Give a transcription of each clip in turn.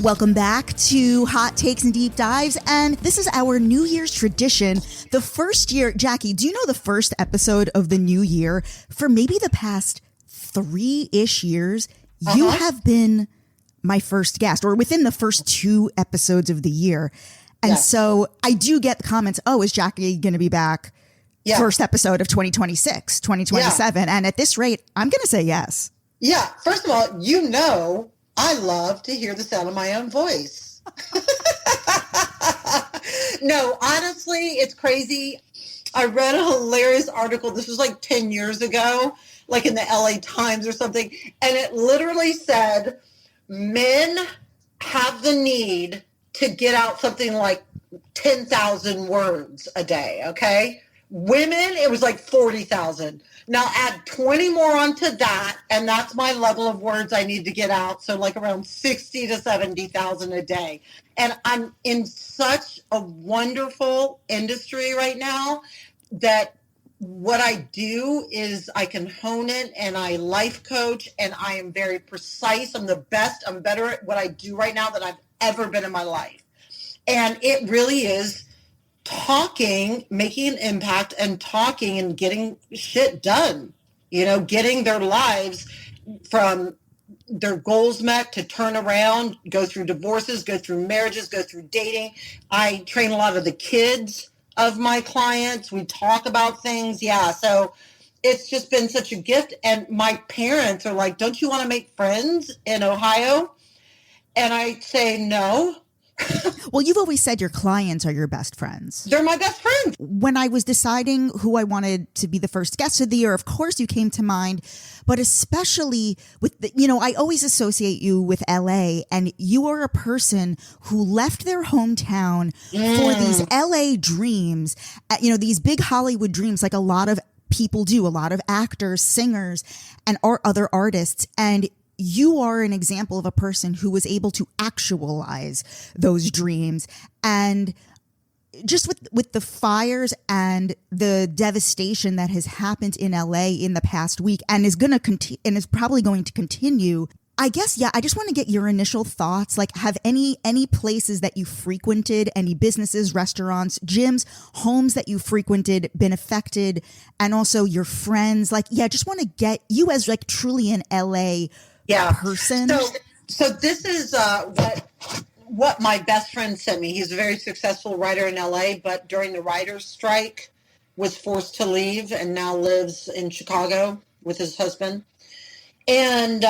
Welcome back to Hot Takes and Deep Dives, and this is our New Year's tradition. The first year, Jackie, do you know the first episode of the new year? For maybe the past 3-ish years, you have been my first guest, or within the first 2 episodes of the year. And so I do get the comments, oh, is Jackie going to be back first episode of 2026, 2027? And at this rate, I'm going to say yes. Yeah. First of all, you know, I love to hear the sound of my own voice. No, honestly, it's crazy. I read a hilarious article. This was like 10 years ago, like in the LA Times or something. And it literally said, men have the need to get out something like 10,000 words a day. Okay. Women, it was like 40,000. Now add 20 more onto that, and that's my level of words I need to get out. So like around 60 to 70,000 a day. And I'm in such a wonderful industry right now that what I do is I can hone it, and I life coach, and I am very precise. I'm the best. I'm better at what I do right now than I've ever been in my life. And it really is talking, making an impact, and talking and getting shit done, you know, getting their lives from their goals met to turn around, go through divorces, go through marriages, go through dating. I train a lot of the kids of my clients. We talk about things. Yeah. So it's just been such a gift. And my parents are like, don't you want to make friends in Ohio? And I say, no. Well, you've always said your clients are your best friends. They're my best friends. When I was deciding who I wanted to be the first guest of the year, of course you came to mind, but especially with, I always associate you with LA, and you are a person who left their hometown for these LA dreams, these big Hollywood dreams, like a lot of people do, a lot of actors, singers, and other artists. And you are an example of a person who was able to actualize those dreams. And just with the fires and the devastation that has happened in LA in the past week and is going to and is probably going to continue, I guess, I just want to get your initial thoughts. Like, have any places that you frequented, any businesses, restaurants, gyms, homes that you frequented been affected? And also your friends, just want to get you as like truly an LA person. So this is what my best friend sent me. He's a very successful writer in LA, but during the writer's strike was forced to leave and now lives in Chicago with his husband. And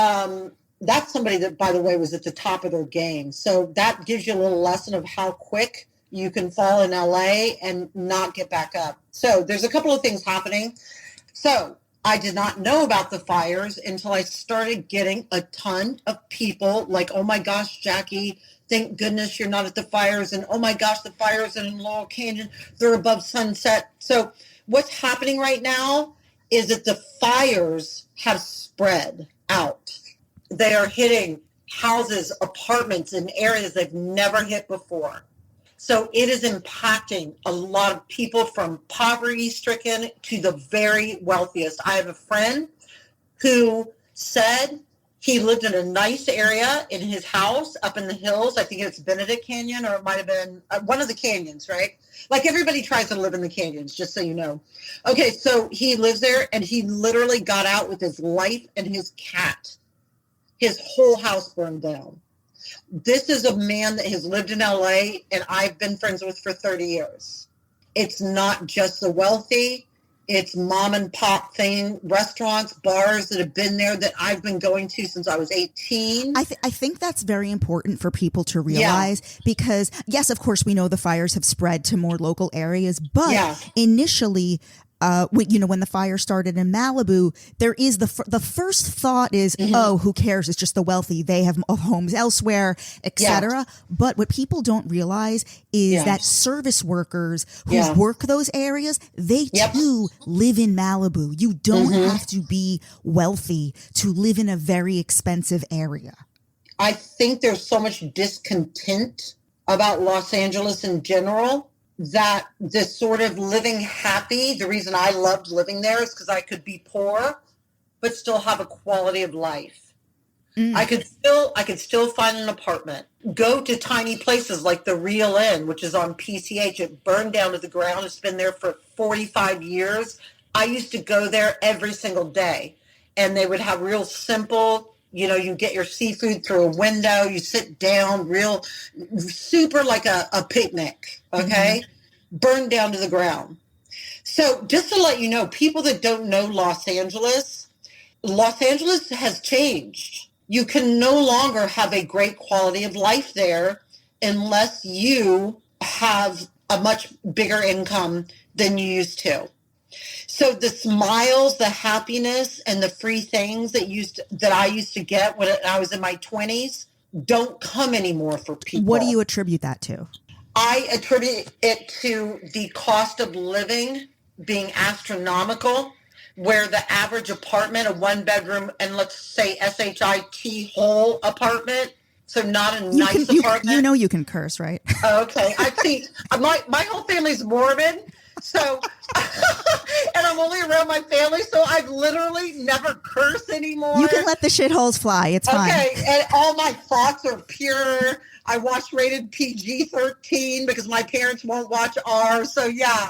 that's somebody that, by the way, was at the top of their game. So that gives you a little lesson of how quick you can fall in LA and not get back up. So there's a couple of things happening. So I did not know about the fires until I started getting a ton of people like, oh my gosh, Jackie, thank goodness you're not at the fires. And oh my gosh, the fires in Laurel Canyon, they're above Sunset. So what's happening right now is that the fires have spread out. They are hitting houses, apartments in areas they've never hit before. So it is impacting a lot of people from poverty-stricken to the very wealthiest. I have a friend who said he lived in a nice area in his house up in the hills. I think it's Benedict Canyon, or it might have been one of the canyons, right? Like everybody tries to live in the canyons, just so you know. Okay, so he lives there, and he literally got out with his life and his cat. His whole house burned down. This is a man that has lived in LA and I've been friends with for 30 years. It's not just the wealthy. It's mom and pop thing, restaurants, bars that have been there that I've been going to since I was 18. I think that's very important for people to realize because, yes, of course, we know the fires have spread to more local areas, but initially, when the fire started in Malibu, there is the first thought is, oh, who cares? It's just the wealthy. They have homes elsewhere, etc. But what people don't realize is that service workers who work those areas, they too live in Malibu. You don't have to be wealthy to live in a very expensive area. I think there's so much discontent about Los Angeles in general that this sort of living happy, the reason I loved living there is because I could be poor, but still have a quality of life. I could still find an apartment. Go to tiny places like the Reel Inn, which is on PCH. It burned down to the ground. It's been there for 45 years. I used to go there every single day, and they would have real simple, you get your seafood through a window, you sit down, real super like a picnic, okay? Burned down to the ground. So just to let you know, people that don't know Los Angeles has changed. You can no longer have a great quality of life there unless you have a much bigger income than you used to. So the smiles, the happiness, and the free things that I used to get when I was in my 20s don't come anymore for people. What do you attribute that to? I attribute it to the cost of living being astronomical, where the average apartment, a one bedroom, and let's say SHIT whole apartment, so not a nice apartment. You can curse, right? Okay. I see. My whole family's Mormon, so and I'm only around my family, so I've literally never cursed anymore. You can let the shitholes fly. It's fine. Okay, and all my thoughts are pure. I watch rated PG-13 because my parents won't watch R. So yeah.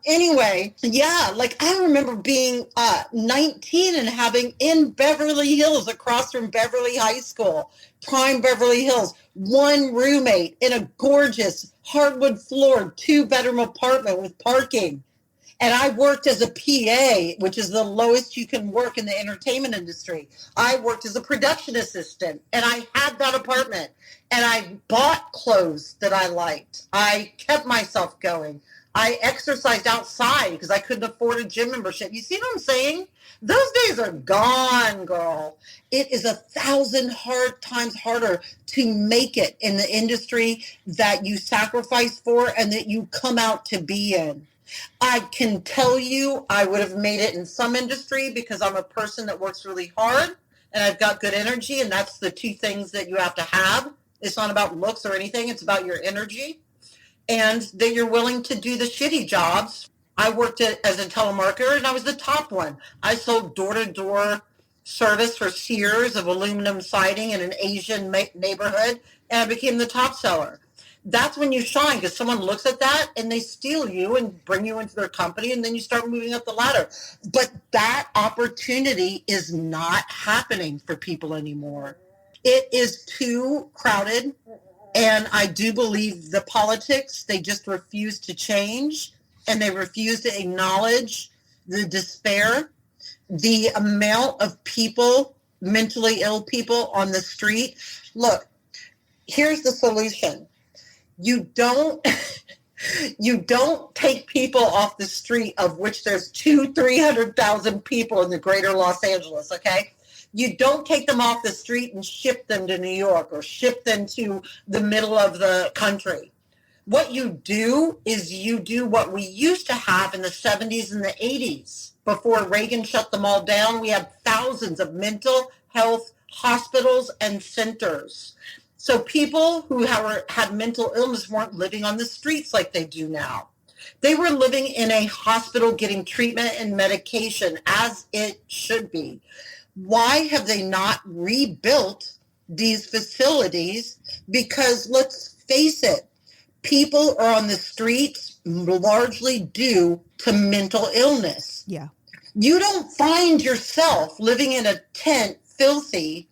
Anyway, yeah, like I remember being 19 and having in Beverly Hills, across from Beverly High School, prime Beverly Hills, one roommate in a gorgeous hardwood floored 2-bedroom apartment with parking. And I worked as a PA, which is the lowest you can work in the entertainment industry. I worked as a production assistant, and I had that apartment, and I bought clothes that I liked. I kept myself going. I exercised outside because I couldn't afford a gym membership. You see what I'm saying? Those days are gone, girl. It is 1,000 times harder to make it in the industry that you sacrifice for and that you come out to be in. I can tell you I would have made it in some industry because I'm a person that works really hard and I've got good energy, and that's the two things that you have to have. It's not about looks or anything. It's about your energy and that you're willing to do the shitty jobs. I worked as a telemarketer, and I was the top one. I sold door-to-door service for Sears of aluminum siding in an Asian neighborhood, and I became the top seller. That's when you shine, because someone looks at that and they steal you and bring you into their company, and then you start moving up the ladder. But that opportunity is not happening for people anymore. It is too crowded, and I do believe the politics, they just refuse to change, and they refuse to acknowledge the despair, the amount of people, mentally ill people on the street. Look, here's the solution. You don't take people off the street, of which there's 300,000 people in the greater Los Angeles, okay? You don't take them off the street and ship them to New York or ship them to the middle of the country. What you do is you do what we used to have in the 70s and the 80s. Before Reagan shut them all down, we had thousands of mental health hospitals and centers. So people who had mental illness weren't living on the streets like they do now. They were living in a hospital getting treatment and medication, as it should be. Why have they not rebuilt these facilities? Because let's face it, people are on the streets largely due to mental illness. Yeah. You don't find yourself living in a tent, filthy,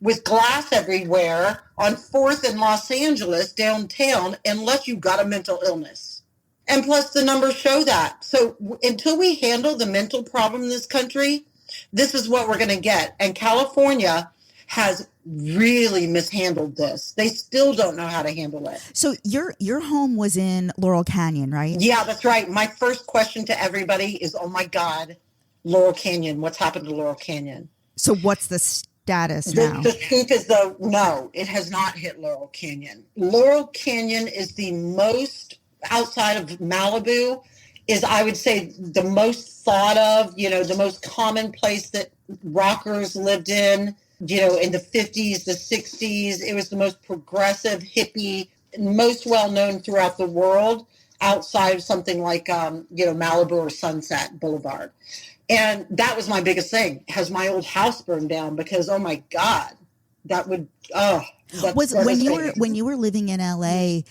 with glass everywhere on 4th in Los Angeles downtown unless you've got a mental illness. And plus the numbers show that. So until we handle the mental problem in this country, this is what we're going to get. And California has really mishandled this. They still don't know how to handle it. So your home was in Laurel Canyon, right? Yeah, that's right. My first question to everybody is, oh my God, Laurel Canyon. What's happened to Laurel Canyon? So what's the status now? The truth is, though, no, it has not hit Laurel Canyon. Laurel Canyon is the most, outside of Malibu, is, I would say, the most thought of, the most common place that rockers lived in, in the 50s, the 60s. It was the most progressive, hippie, most well-known throughout the world, outside of something like, Malibu or Sunset Boulevard. And that was my biggest thing. Has my old house burned down? Because, oh my God, that would, Was when you were living in LA,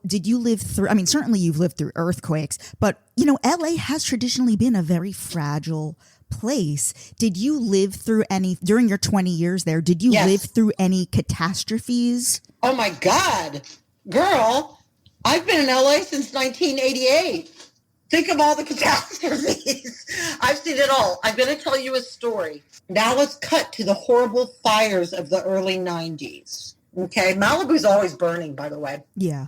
did you live through, I mean, certainly you've lived through earthquakes, but you know, LA has traditionally been a very fragile place. Did you live through any, during your 20 years there, did you live through any catastrophes? Oh my God, girl, I've been in LA since 1988. Think of all the catastrophes. I've seen it all. I'm going to tell you a story. Now let's cut to the horrible fires of the early 90s. Okay. Malibu's always burning, by the way. Yeah.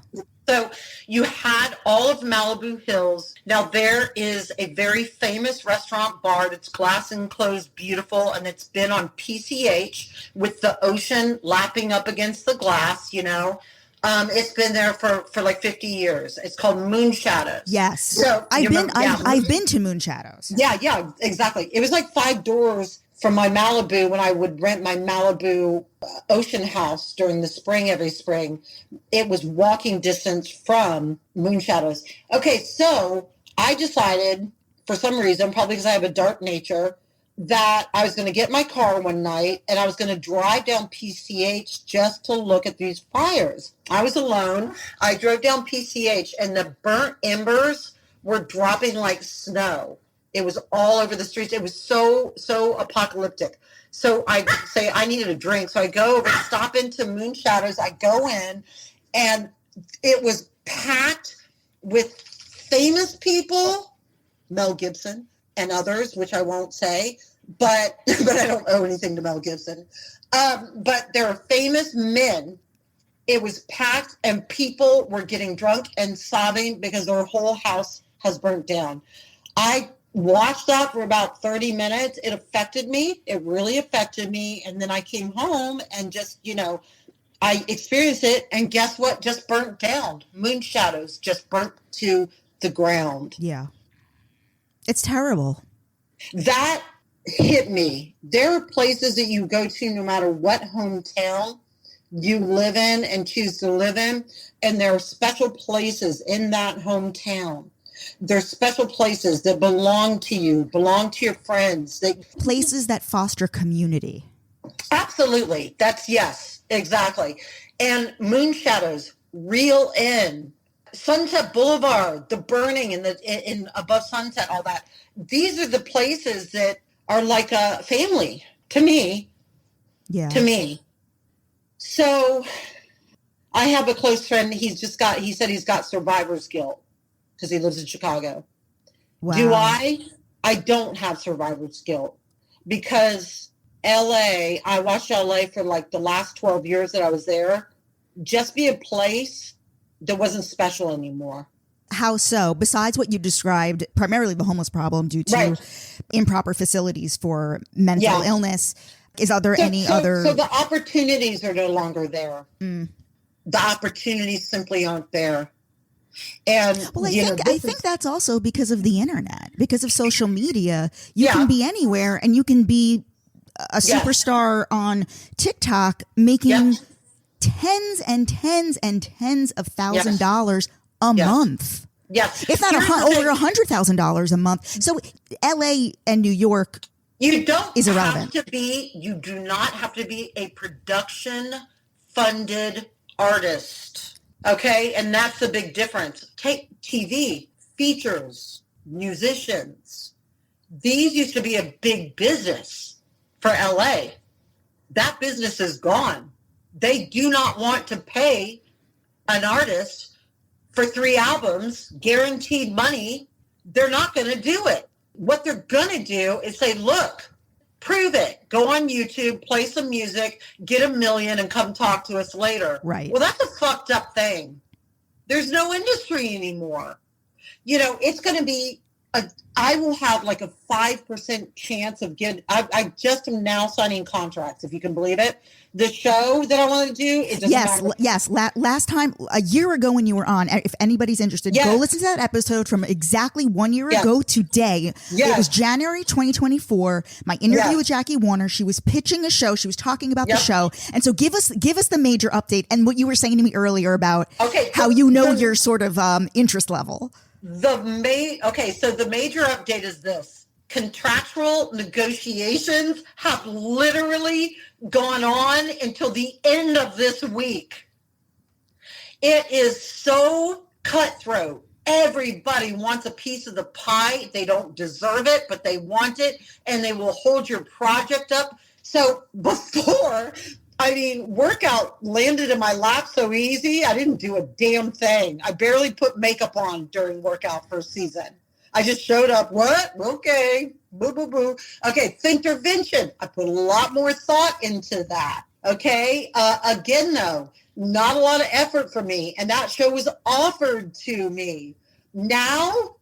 So you had all of Malibu Hills. Now there is a very famous restaurant bar that's glass enclosed, beautiful, and it's been on PCH with the ocean lapping up against the glass, you know. It's been there for like 50 years. It's called Moonshadows. Yes. So I've been to Moonshadows. Yeah, exactly. It was like 5 doors from my Malibu when I would rent my Malibu ocean house during the spring, every spring. It was walking distance from Moonshadows. Okay, so I decided for some reason, probably because I have a dark nature, that I was going to get my car one night and I was going to drive down PCH just to look at these fires. I was alone. I drove down PCH and the burnt embers were dropping like snow. It was all over the streets. It was so apocalyptic. So I say I needed a drink. So I go over, stop into Moonshadows. I go in and it was packed with famous people, Mel Gibson and others, which I won't say, but I don't owe anything to Mel Gibson. But there are famous men. It was packed and people were getting drunk and sobbing because their whole house has burnt down. I watched that for about 30 minutes. It affected me. It really affected me. And then I came home and just, you know, I experienced it. And guess what? Just burnt down. Moonshadows just burnt to the ground. Yeah. It's terrible. That hit me. There are places that you go to no matter what hometown you live in and choose to live in, and there are special places in that hometown. There's special places that belong to you, belong to your friends. Places that foster community. Absolutely. Yes, exactly. And Moonshadows, Reel Inn, Sunset Boulevard, the burning in above Sunset, all that. These are the places that are like a family to me. Yeah. To me. So I have a close friend. He said he's got survivor's guilt because he lives in Chicago. Wow. Do I? I don't have survivor's guilt because I watched LA for like the last 12 years that I was there. Just be a place that wasn't special anymore. How so? Besides what you described, primarily the homeless problem due to improper facilities for mental illness, are there any other? So the opportunities are no longer there. Mm. The opportunities simply aren't there. And I think that's also because of the internet, because of social media. You can be anywhere and you can be a superstar on TikTok making tens and tens and tens of $1,000s a month. Yes. If not over $100,000 a month. So LA and New York is irrelevant. You do not have to be a production funded artist. Okay. And that's the big difference. Take TV, features, musicians. These used to be a big business for LA. That business is gone. They do not want to pay an artist for 3 albums, guaranteed money. They're not going to do it. What they're going to do is say, look, prove it. Go on YouTube, play some music, get 1 million and come talk to us later. Right. Well, that's a fucked up thing. There's no industry anymore. You know, it's going to be, I will have like a 5% chance of getting, I just am now signing contracts, if you can believe it. The show that I want to do, it doesn't matter. Yes. Last time, a year ago when you were on, if anybody's interested, go listen to that episode from exactly 1 year ago today. It was January 2024. My interview with Jackie Warner. She was pitching a show. She was talking about the show. And so give us the major update and what you were saying to me earlier about how your sort of interest level. So the major update is this. contractual negotiations have literally gone on until the end of this week. It is so cutthroat. Everybody wants a piece of the pie. They don't deserve it, but they want it, and they will hold your project up. So before, workout landed in my lap so easy, I didn't do a damn thing. I barely put makeup on during workout first season. I just showed up. What? Okay. Boo, boo, boo. Okay. Thintervention. I put a lot more thought into that. Okay. Again, though, not a lot of effort for me. And that show was offered to me. Now,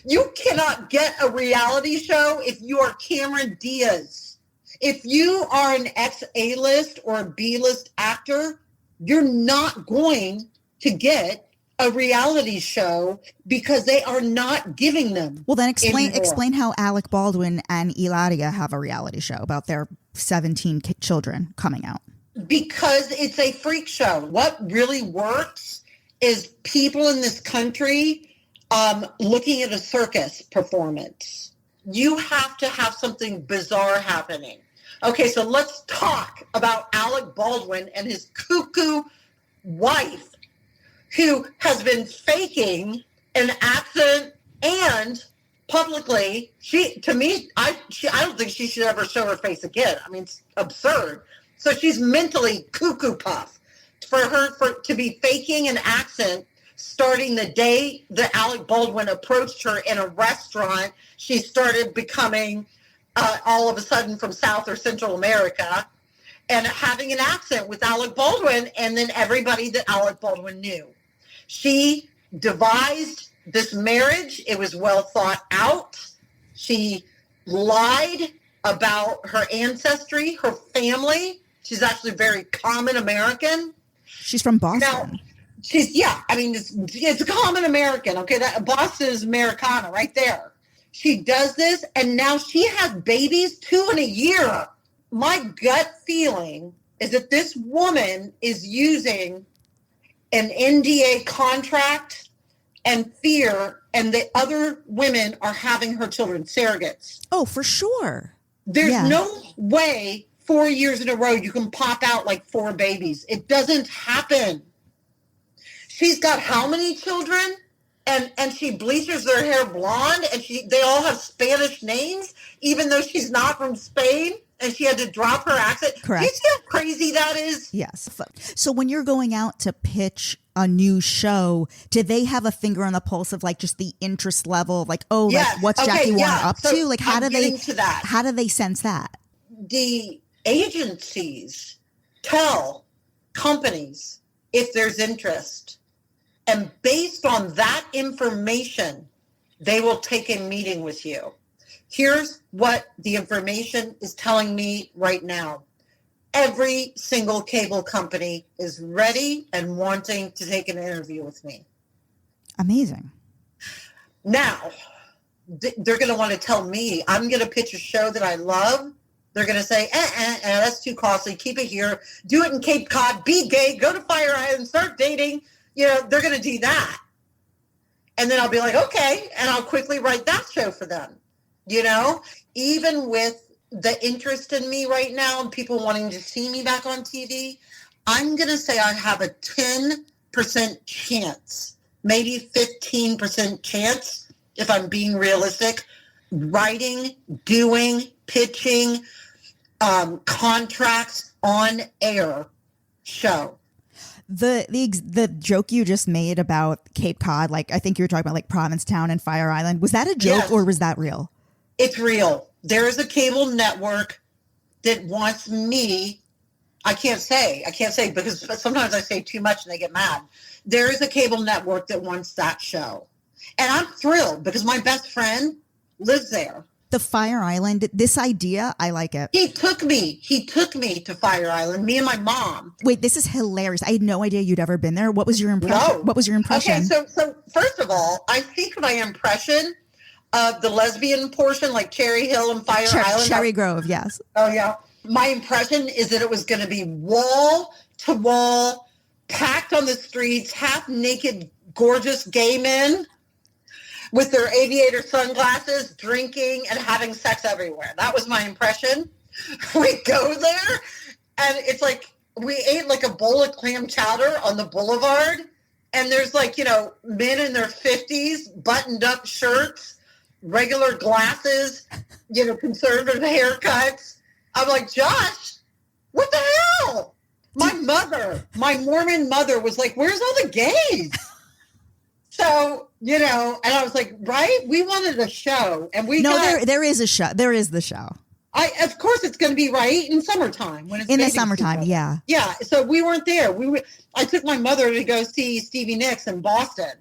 you cannot get a reality show if you are Cameron Diaz. If you are an ex-A-list or a B-list actor, you're not going to get a reality show because they are not giving them. Well, then anymore. explain how Alec Baldwin and Eladia have a reality show about their 17 children coming out. Because it's a freak show. What really works is people in this country looking at a circus performance. You have to have something bizarre happening. Okay, so let's talk about Alec Baldwin and his cuckoo wife, who has been faking an accent, and publicly, I don't think she should ever show her face again. I mean, it's absurd. So she's mentally cuckoo puff for to be faking an accent starting the day that Alec Baldwin approached her in a restaurant. She started becoming all of a sudden from South or Central America and having an accent with Alec Baldwin, and then everybody that Alec Baldwin knew. She devised this marriage. It was well thought out. She lied about her ancestry, her family. She's actually very common American. She's from Boston. Now, it's common American. Okay, that Boston is Americana right there. She does this, and now she has babies 2 in a year. My gut feeling is that this woman is using an NDA contract and fear, and the other women are having her children, surrogates. Oh, for sure. There's no way 4 years in a row you can pop out like 4 babies. It doesn't happen. She's got how many children? And she bleaches their hair blonde, and they all have Spanish names, even though she's not from Spain, and she had to drop her accent. Correct. Do you see how crazy that is? Yes. So when you're going out to pitch a new show, do they have a finger on the pulse of like just the interest level? Like, Yes. like what's Jackie Warner up So to? Like, how do they sense that? The agencies tell companies if there's interest. And based on that information, they will take a meeting with you. Here's what the information is telling me right now. Every single cable company is ready and wanting to take an interview with me. Amazing. Now, they're going to want to tell me, I'm going to pitch a show that I love. They're going to say, that's too costly. Keep it here. Do it in Cape Cod. Be gay. Go to Fire Island. Start dating. They're going to do that. And then I'll be like, okay. And I'll quickly write that show for them. Even with the interest in me right now and people wanting to see me back on TV, I'm going to say I have a 10% chance, maybe 15% chance, if I'm being realistic, writing, doing, pitching, contracts on air show. The joke you just made about Cape Cod, like I think you were talking about like Provincetown and Fire Island. Was that a joke or was that real? It's real. There is a cable network that wants me. I can't say because sometimes I say too much and they get mad. There is a cable network that wants that show. And I'm thrilled because my best friend lives there. The Fire Island, this idea, I like it. He took me to Fire Island, me and my mom. Wait, this is hilarious. I had no idea you'd ever been there. What was your impression? No. What was your impression? Okay, so first of all, I think my impression of the lesbian portion, like Cherry Hill and Fire Island. Cherry Grove, yes. Oh, yeah. My impression is that it was going to be wall to wall, packed on the streets, half naked, gorgeous gay men with their aviator sunglasses, drinking and having sex everywhere. That was my impression. We go there and it's like we ate like a bowl of clam chowder on the boulevard, and there's like, men in their 50s, buttoned up shirts, regular glasses, conservative haircuts. I'm like, Josh, what the hell? My Mormon mother was like, where's all the gays? So, and I was like, right? We wanted a show, and there is a show. There is the show. Of course it's going to be right in summertime when it's in the summertime. season. Yeah. Yeah. So we weren't there. I took my mother to go see Stevie Nicks in Boston.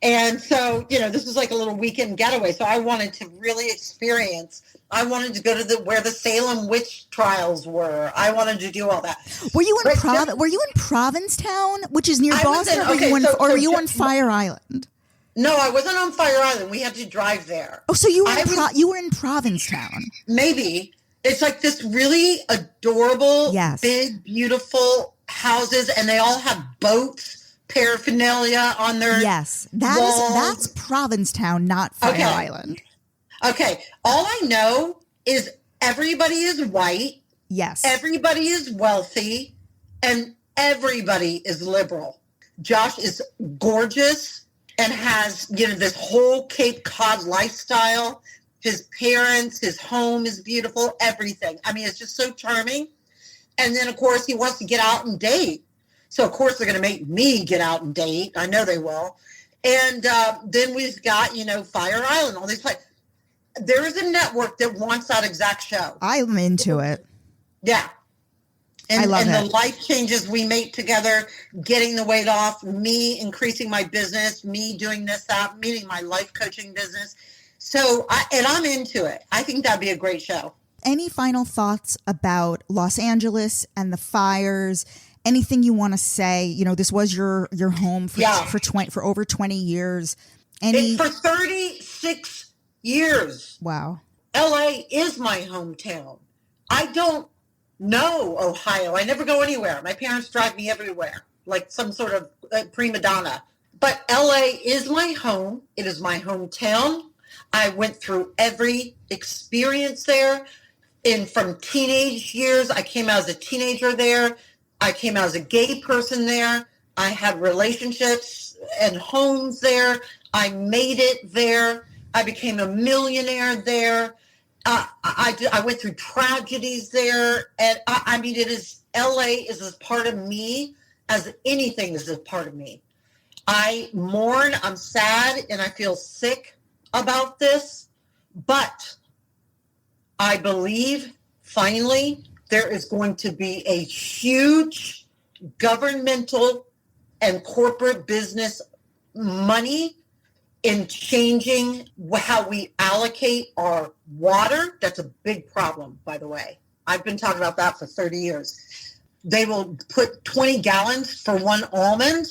And so, this was like a little weekend getaway. So I wanted to really experience. I wanted to go to where the Salem witch trials were. I wanted to do all that. Were you in Provincetown, which is near Boston, or were you on Fire Island? No, I wasn't on Fire Island. We had to drive there. Oh, so you were in Provincetown. Maybe. It's like this really adorable, big, beautiful houses, and they all have boats, paraphernalia on their walls. That's Provincetown, not Fire Island. Okay. All I know is everybody is white. Yes. Everybody is wealthy, and everybody is liberal. Josh is gorgeous and has, this whole Cape Cod lifestyle. His parents, his home is beautiful, everything. I mean, it's just so charming. And then, of course, he wants to get out and date. So, of course, they're going to make me get out and date. I know they will. And then we've got, Fire Island, all these places. There is a network that wants that exact show. I'm into it. Yeah. And, I love it. The life changes we make together, getting the weight off, me increasing my business, me doing this, that, meeting my life coaching business. So, I'm into it. I think that'd be a great show. Any final thoughts about Los Angeles and the fires? Anything you want to say? This was your home for over 20 years. For 36 years. Wow. LA is my hometown. I don't know Ohio. I never go anywhere. My parents drive me everywhere, like some sort of prima donna. But LA is my home. It is my hometown. I went through every experience there. From teenage years, I came out as a teenager there. I came out as a gay person there. I had relationships and homes there. I made it there. I became a millionaire there. I went through tragedies there. And LA is as part of me as anything is a part of me. I mourn, I'm sad, and I feel sick about this. But I believe finally there is going to be a huge governmental and corporate business money in changing how we allocate our water. That's a big problem, by the way. I've been talking about that for 30 years. They will put 20 gallons for one almond,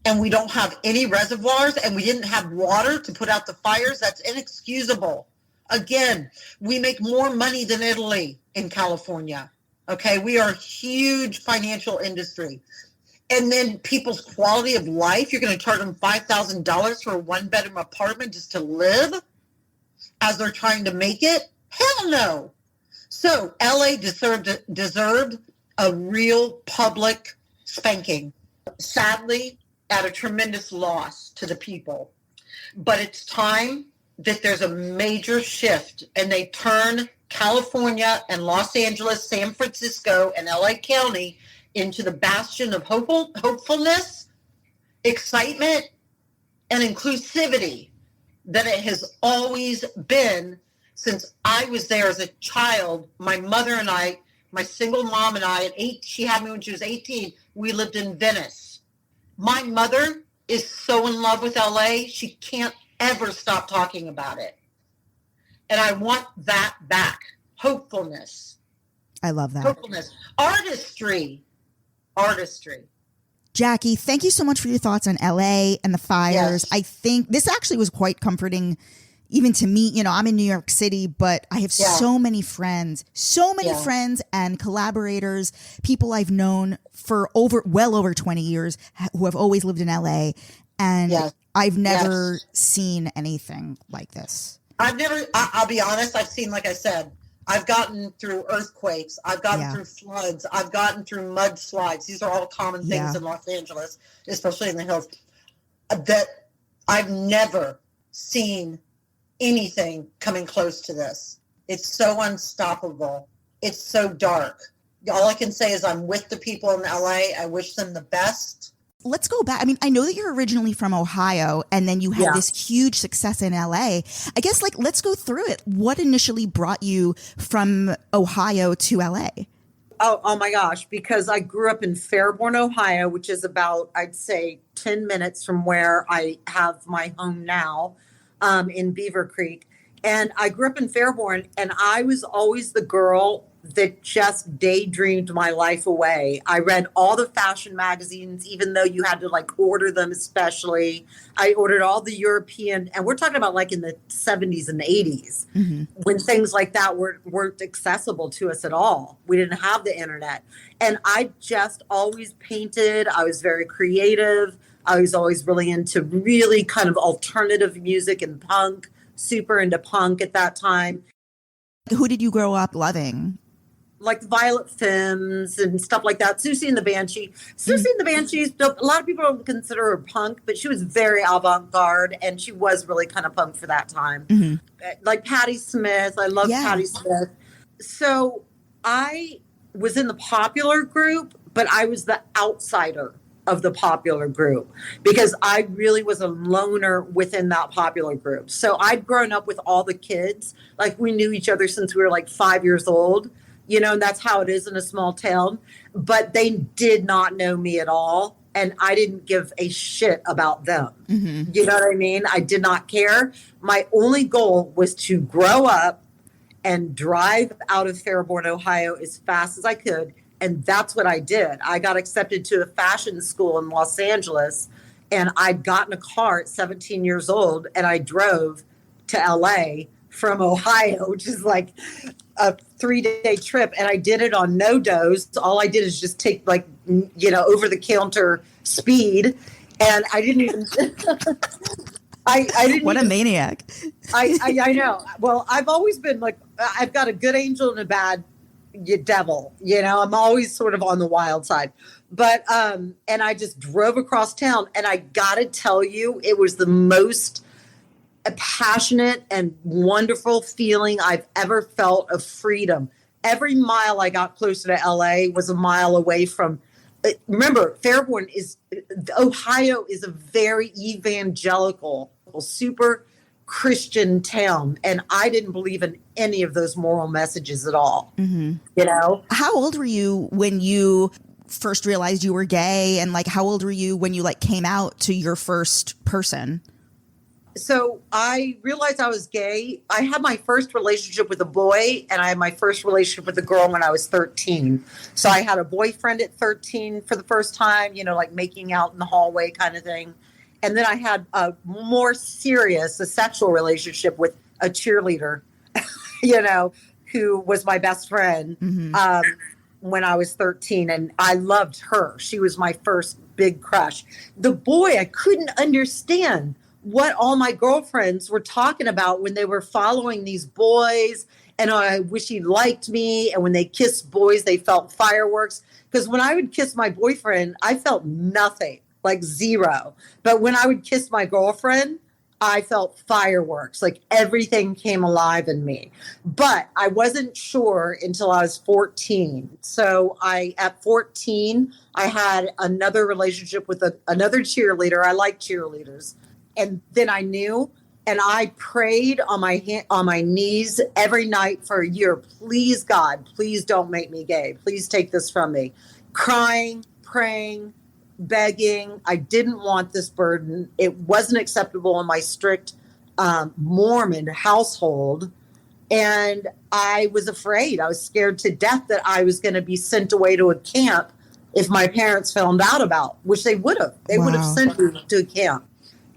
and we don't have any reservoirs, and we didn't have water to put out the fires. That's inexcusable. Again, we make more money than Italy in California. Okay, we are a huge financial industry. And then people's quality of life, you're going to charge them $5,000 for a one-bedroom apartment just to live as they're trying to make it? Hell no. So LA deserved a real public spanking. Sadly, at a tremendous loss to the people. But it's time that there's a major shift, and they turn California and Los Angeles, San Francisco, and LA County into the bastion of hopefulness, excitement, and inclusivity that it has always been since I was there as a child. My mother and I, my single mom and I, she had me when she was 18, we lived in Venice. My mother is so in love with LA, she can't ever stop talking about it. And I want that back. Hopefulness. I love that. Hopefulness. Artistry. Jackie, thank you so much for your thoughts on LA and the fires. Yes. I think this actually was quite comforting even to meet, I'm in New York City, but I have so many friends and collaborators, people I've known for well over 20 years who have always lived in LA. And I've never seen anything like this. I'll be honest, I've seen, like I said, I've gotten through earthquakes. I've gotten through floods. I've gotten through mudslides. These are all common things in Los Angeles, especially in the hills, that I've never seen anything coming close to this. It's so unstoppable. It's so dark. All I can say is I'm with the people in LA. I wish them the best. Let's go back. I mean, I know that you're originally from Ohio and then you had this huge success in LA. I guess let's go through it. What initially brought you from Ohio to LA? Oh my gosh, because I grew up in Fairborn, Ohio, which is about, I'd say 10 minutes from where I have my home now, in Beaver Creek. And I grew up in Fairborn and I was always the girl that just daydreamed my life away. I read all the fashion magazines, even though you had to order them especially. I ordered all the European, and we're talking about in the 70s and 80s, when things like that weren't accessible to us at all. We didn't have the internet. And I just always painted. I was very creative. I was always really into really kind of alternative music and punk, super into punk at that time. Who did you grow up loving? Like Violet Femmes and stuff like that. Susie and the Banshee. Susie and the Banshees, a lot of people don't consider her punk, but she was very avant-garde and she was really kind of punk for that time. Like Patti Smith. I love Patti Smith. So I was in the popular group, but I was the outsider of the popular group because I really was a loner within that popular group. So I'd grown up with all the kids. We knew each other since we were 5 years old. And that's how it is in a small town. But they did not know me at all. And I didn't give a shit about them. You know what I mean? I did not care. My only goal was to grow up and drive out of Fairborn, Ohio as fast as I could. And that's what I did. I got accepted to a fashion school in Los Angeles. And I'd gotten a car at 17 years old. And I drove to LA from Ohio, which is a 3-day trip, and I did it on no dose. All I did is just take over the counter speed, and I didn't even. I didn't. What a maniac! I know. Well, I've always been I've got a good angel and a bad devil. I'm always sort of on the wild side. But and I just drove across town, and I gotta tell you, it was the most passionate and wonderful feeling I've ever felt of freedom. Every mile I got closer to LA was a mile away from, remember, Ohio is a very evangelical, super Christian town. And I didn't believe in any of those moral messages at all. How old were you when you first realized you were gay? And how old were you when you came out to your first person? So I realized I was gay. I had my first relationship with a boy and I had my first relationship with a girl when I was 13. So I had a boyfriend at 13 for the first time, making out in the hallway kind of thing. And then I had a more serious, a sexual relationship with a cheerleader, who was my best friend when I was 13. And I loved her. She was my first big crush. The boy, I couldn't understand what all my girlfriends were talking about when they were following these boys. And I wish he liked me. And when they kissed boys, they felt fireworks. Because when I would kiss my boyfriend, I felt nothing, zero. But when I would kiss my girlfriend, I felt fireworks. Everything came alive in me. But I wasn't sure until I was 14. So at 14, I had another relationship with another cheerleader. I like cheerleaders. And then I knew, and I prayed on my knees every night for a year. Please, God, please don't make me gay. Please take this from me. Crying, praying, begging. I didn't want this burden. It wasn't acceptable in my strict Mormon household. And I was afraid. I was scared to death that I was going to be sent away to a camp if my parents found out about, which they would have. They would have sent me to a camp.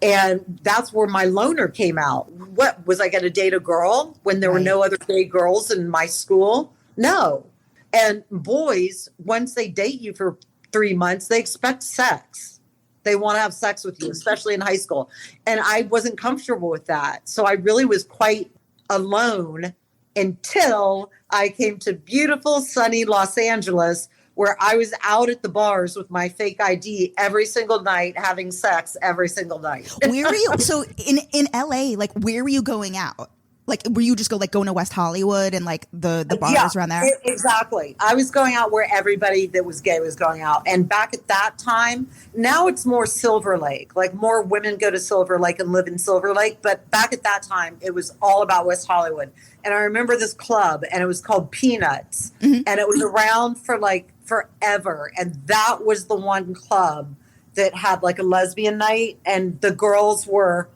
And that's where my loner came out. What, was I going to date a girl when there were no other gay girls in my school? No. And boys, once they date you for 3 months, they expect sex. They want to have sex with you, especially in high school. And I wasn't comfortable with that. So I really was quite alone until I came to beautiful, sunny Los Angeles, where I was out at the bars with my fake ID every single night, having sex every single night. Where were you? So in LA, like, where were you going out? Like, were you just going to West Hollywood and like the bars around there? Exactly. I was going out where everybody that was gay was going out. And back at that time, now it's more Silver Lake. Like, more women go to Silver Lake and live in Silver Lake. But back at that time, it was all about West Hollywood. And I remember this club, and it was called Peanuts. Mm-hmm. And it was around for like forever. And that was the one club that had like a lesbian night. And the girls were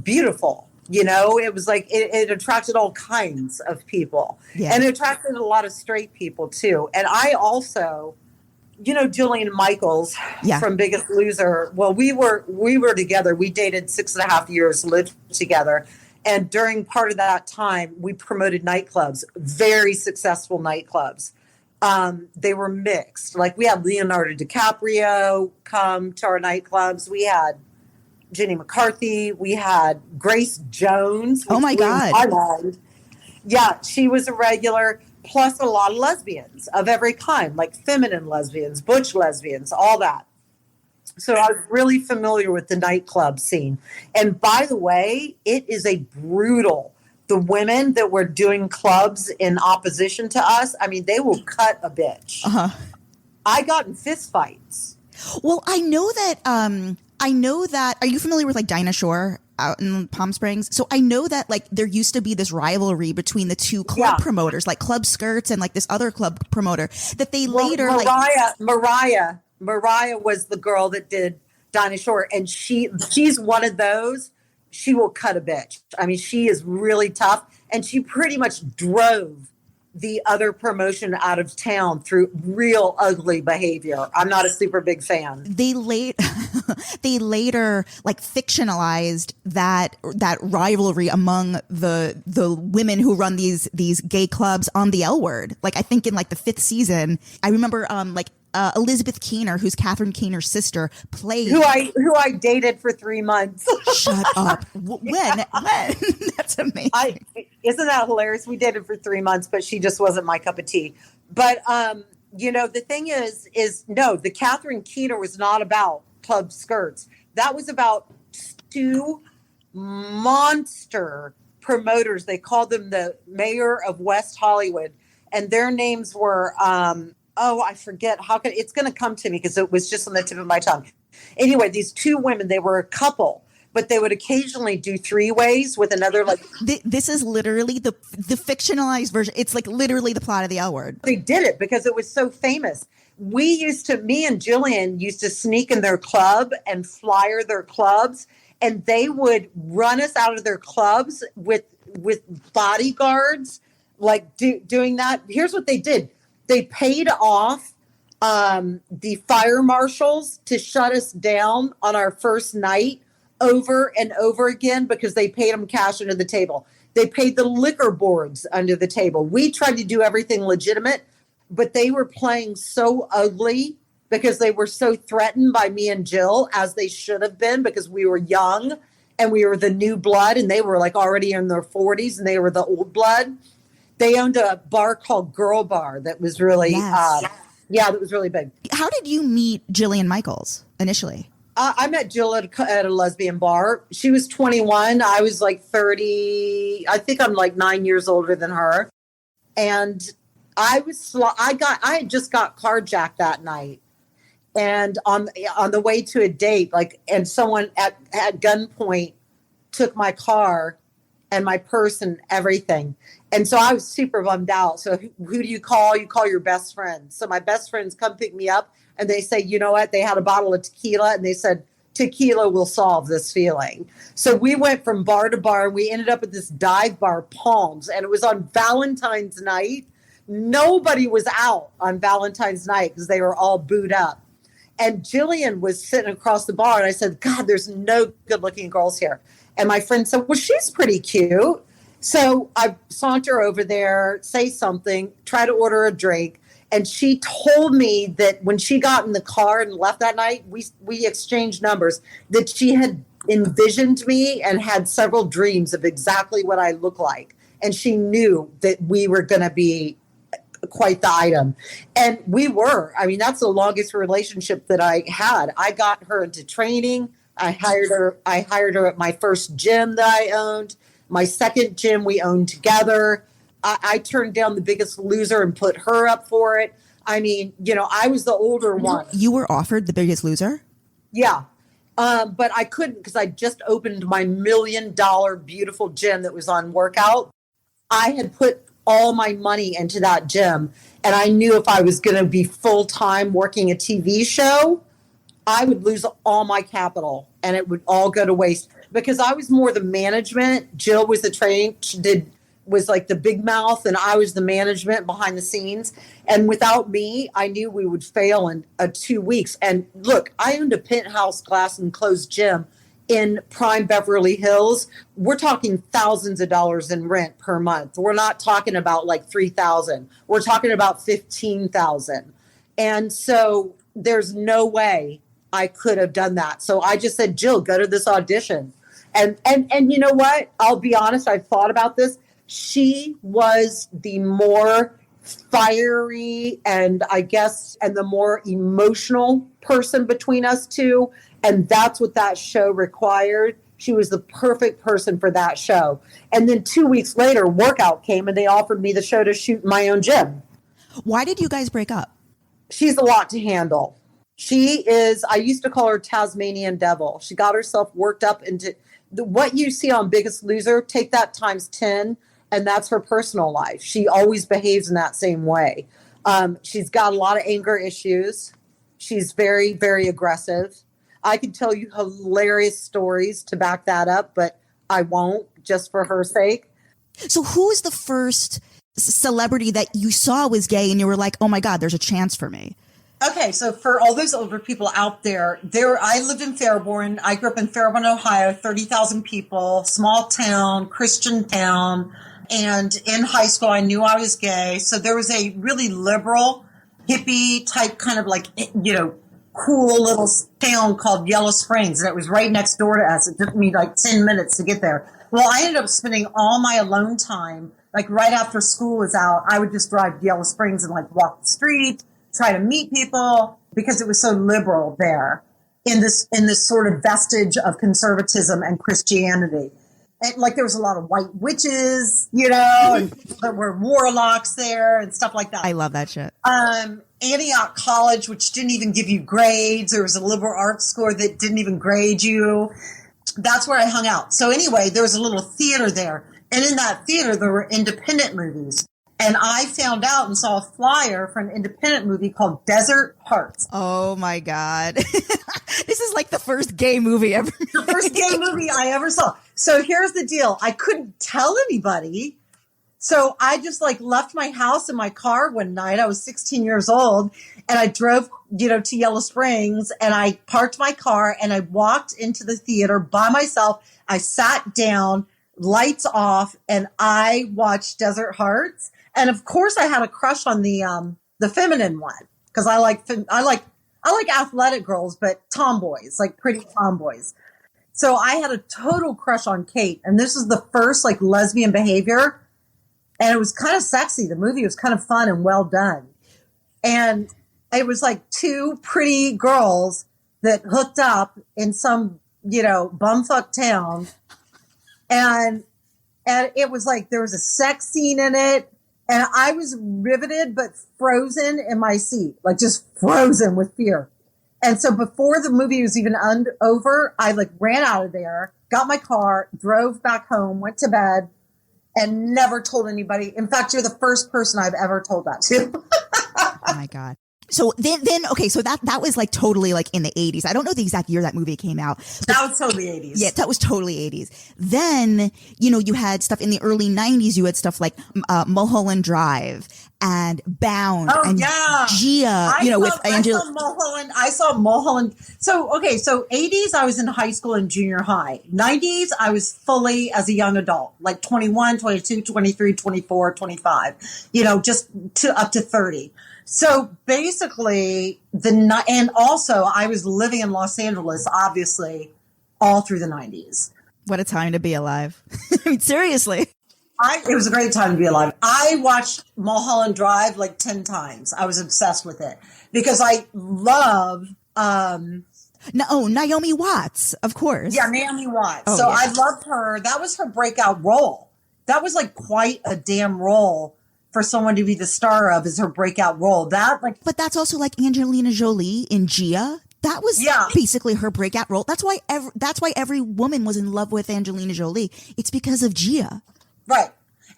beautiful. You know, it was like it attracted all kinds of people. Yeah. And it attracted a lot of straight people, too. And I also, you know, Jillian Michaels from Biggest Loser. Well, we were together. We dated 6.5 years, lived together. And during part of that time, we promoted nightclubs, very successful nightclubs. They were mixed. Like, we had Leonardo DiCaprio come to our nightclubs. We had Jenny McCarthy. We had Grace Jones. Oh my God. Yeah, she was a regular, plus a lot of lesbians of every kind, like feminine lesbians, butch lesbians, all that. So I was really familiar with the nightclub scene. And by the way, it is a brutal, the women that were doing clubs in opposition to us, I mean, they will cut a bitch. Uh-huh. I got in fist fights. Well, I know that, are you familiar with like Dinah Shore out in Palm Springs? So I know that like there used to be this rivalry between the two club promoters, like Club Skirts and like this other club promoter that they later Mariah was the girl that did Dinah Shore, and she's one of those. She will cut a bitch. I mean, she is really tough, and she pretty much drove the other promotion out of town through real ugly behavior. I'm not a super big fan. They later like fictionalized that rivalry among the women who run these gay clubs on the L Word. Like, I think in like the 5th season, I remember Elizabeth Keener, who's Catherine Keener's sister, played who I dated for 3 months. Shut up. When? That's amazing. Isn't that hilarious? We dated for 3 months, but she just wasn't my cup of tea. But you know, the thing is no, the Catherine Keener was not about Club Skirts. That was about 2 monster promoters. They called them the mayor of West Hollywood, and their names were I forget. It's going to come to me because it was just on the tip of my tongue. Anyway, these 2 women, they were a couple, but they would occasionally do 3-ways with another. Like, this is literally the fictionalized version. It's like literally the plot of the L Word. They did it because it was so famous. Me and Jillian used to sneak in their club and flyer their clubs, and they would run us out of their clubs with bodyguards, like doing that. Here's what they did. They paid off the fire marshals to shut us down on our first night over and over again because they paid them cash under the table. They paid the liquor boards under the table. We tried to do everything legitimate, but they were playing so ugly because they were so threatened by me and Jill, as they should have been, because we were young and we were the new blood, and they were like already in their 40s and they were the old blood. They owned a bar called Girl Bar that was really, that was really big. How did you meet Jillian Michaels initially? I met Jill at a lesbian bar. She was 21. I was like 30. I think I'm like 9 years older than her. And I had just got carjacked that night. And on the way to a date, and someone at gunpoint took my car and my purse and everything. And so I was super bummed out. So who do you call? You call your best friend. So my best friends come pick me up, and they say, you know what? They had a bottle of tequila, and they said, tequila will solve this feeling. So we went from bar to bar, and we ended up at this dive bar, Palms, and it was on Valentine's night. Nobody was out on Valentine's night because they were all booed up. And Jillian was sitting across the bar, and I said, God, there's no good looking girls here. And my friend said, well, she's pretty cute. So I saunter over there, say something, try to order a drink. And she told me that when she got in the car and left that night, we exchanged numbers, that she had envisioned me and had several dreams of exactly what I look like. And she knew that we were going to be quite the item. And we were. I mean, that's the longest relationship that I had. I got her into training. I hired her at my first gym that I owned. My second gym we owned together. I turned down The Biggest Loser and put her up for it. I mean, I was the older one. You were offered The Biggest Loser? Yeah. But I couldn't because I just opened my $1 million beautiful gym that was on Workout. I had put all my money into that gym, and I knew if I was going to be full-time working a TV show, I would lose all my capital and it would all go to waste because I was more the management. Jill was the training, was like the big mouth, and I was the management behind the scenes. And without me, I knew we would fail in 2 weeks. And look, I owned a penthouse glass enclosed gym in prime Beverly Hills. We're talking thousands of dollars in rent per month. We're not talking about like $3,000. We're talking about $15,000. And so there's no way I could have done that. So I just said, Jill, go to this audition. And you know what? I'll be honest. I've thought about this. She was the more fiery and the more emotional person between us two. And that's what that show required. She was the perfect person for that show. And then 2 weeks later, Workout came and they offered me the show to shoot in my own gym. Why did you guys break up? She's a lot to handle. She is, I used to call her Tasmanian Devil. She got herself worked up into what you see on Biggest Loser, take that times 10, and that's her personal life. She always behaves in that same way. She's got a lot of anger issues. She's very, very aggressive. I could tell you hilarious stories to back that up, but I won't, just for her sake. So who is the first celebrity that you saw was gay and you were like, oh my God, there's a chance for me? Okay, so for all those older people out there, I lived in Fairborn. I grew up in Fairborn, Ohio, 30,000 people, small town, Christian town. And in high school, I knew I was gay. So there was a really liberal, hippie type kind of like, cool little town called Yellow Springs. And it was right next door to us. It took me like 10 minutes to get there. Well, I ended up spending all my alone time, like right after school was out, I would just drive to Yellow Springs and like walk the street, try to meet people because it was so liberal there in this sort of vestige of conservatism and Christianity. And like there was a lot of white witches, and there were warlocks there and stuff like that. I love that shit. Antioch College, which didn't even give you grades. There was a liberal arts school that didn't even grade you. That's where I hung out. So anyway, there was a little theater there. And in that theater, there were independent movies. And I found out and saw a flyer for an independent movie called Desert Hearts. Oh, my God. This is like the first gay movie ever. The first gay movie I ever saw. So here's the deal. I couldn't tell anybody. So I just like left my house in my car one night. I was 16 years old and I drove, to Yellow Springs and I parked my car and I walked into the theater by myself. I sat down, lights off, and I watched Desert Hearts. And of course I had a crush on the feminine one because I like athletic girls, but tomboys, like pretty tomboys. So I had a total crush on Kate. And this is the first like lesbian behavior. And it was kind of sexy. The movie was kind of fun and well done. And it was like two pretty girls that hooked up in some, bumfuck town. And it was like there was a sex scene in it. And I was riveted but frozen in my seat, like just frozen with fear. And so before the movie was even over, I like ran out of there, got my car, drove back home, went to bed, and never told anybody. In fact, you're the first person I've ever told that to. Oh my God. So then okay, so that was like totally like in the 80s. I don't know the exact year that movie came out. That was totally 80s. Yeah, that was totally 80s. Then, you had stuff in the early 90s. You had stuff like Mulholland Drive and Bound and Gia, with Angela. I saw Mulholland. So, okay, so 80s, I was in high school and junior high. 90s, I was fully as a young adult, like 21, 22, 23, 24, 25, just up to 30. So basically, and also I was living in Los Angeles, obviously, all through the 90s. What a time to be alive. I mean, seriously. It was a great time to be alive. I watched Mulholland Drive like 10 times. I was obsessed with it because I love Naomi Watts, of course. Yeah, Naomi Watts. Oh, so yeah. I loved her. That was her breakout role. That was like quite a damn role for someone to be the star of, is her breakout role. But that's also like Angelina Jolie in Gia. That was basically her breakout role. That's why every woman was in love with Angelina Jolie. It's because of Gia. Right.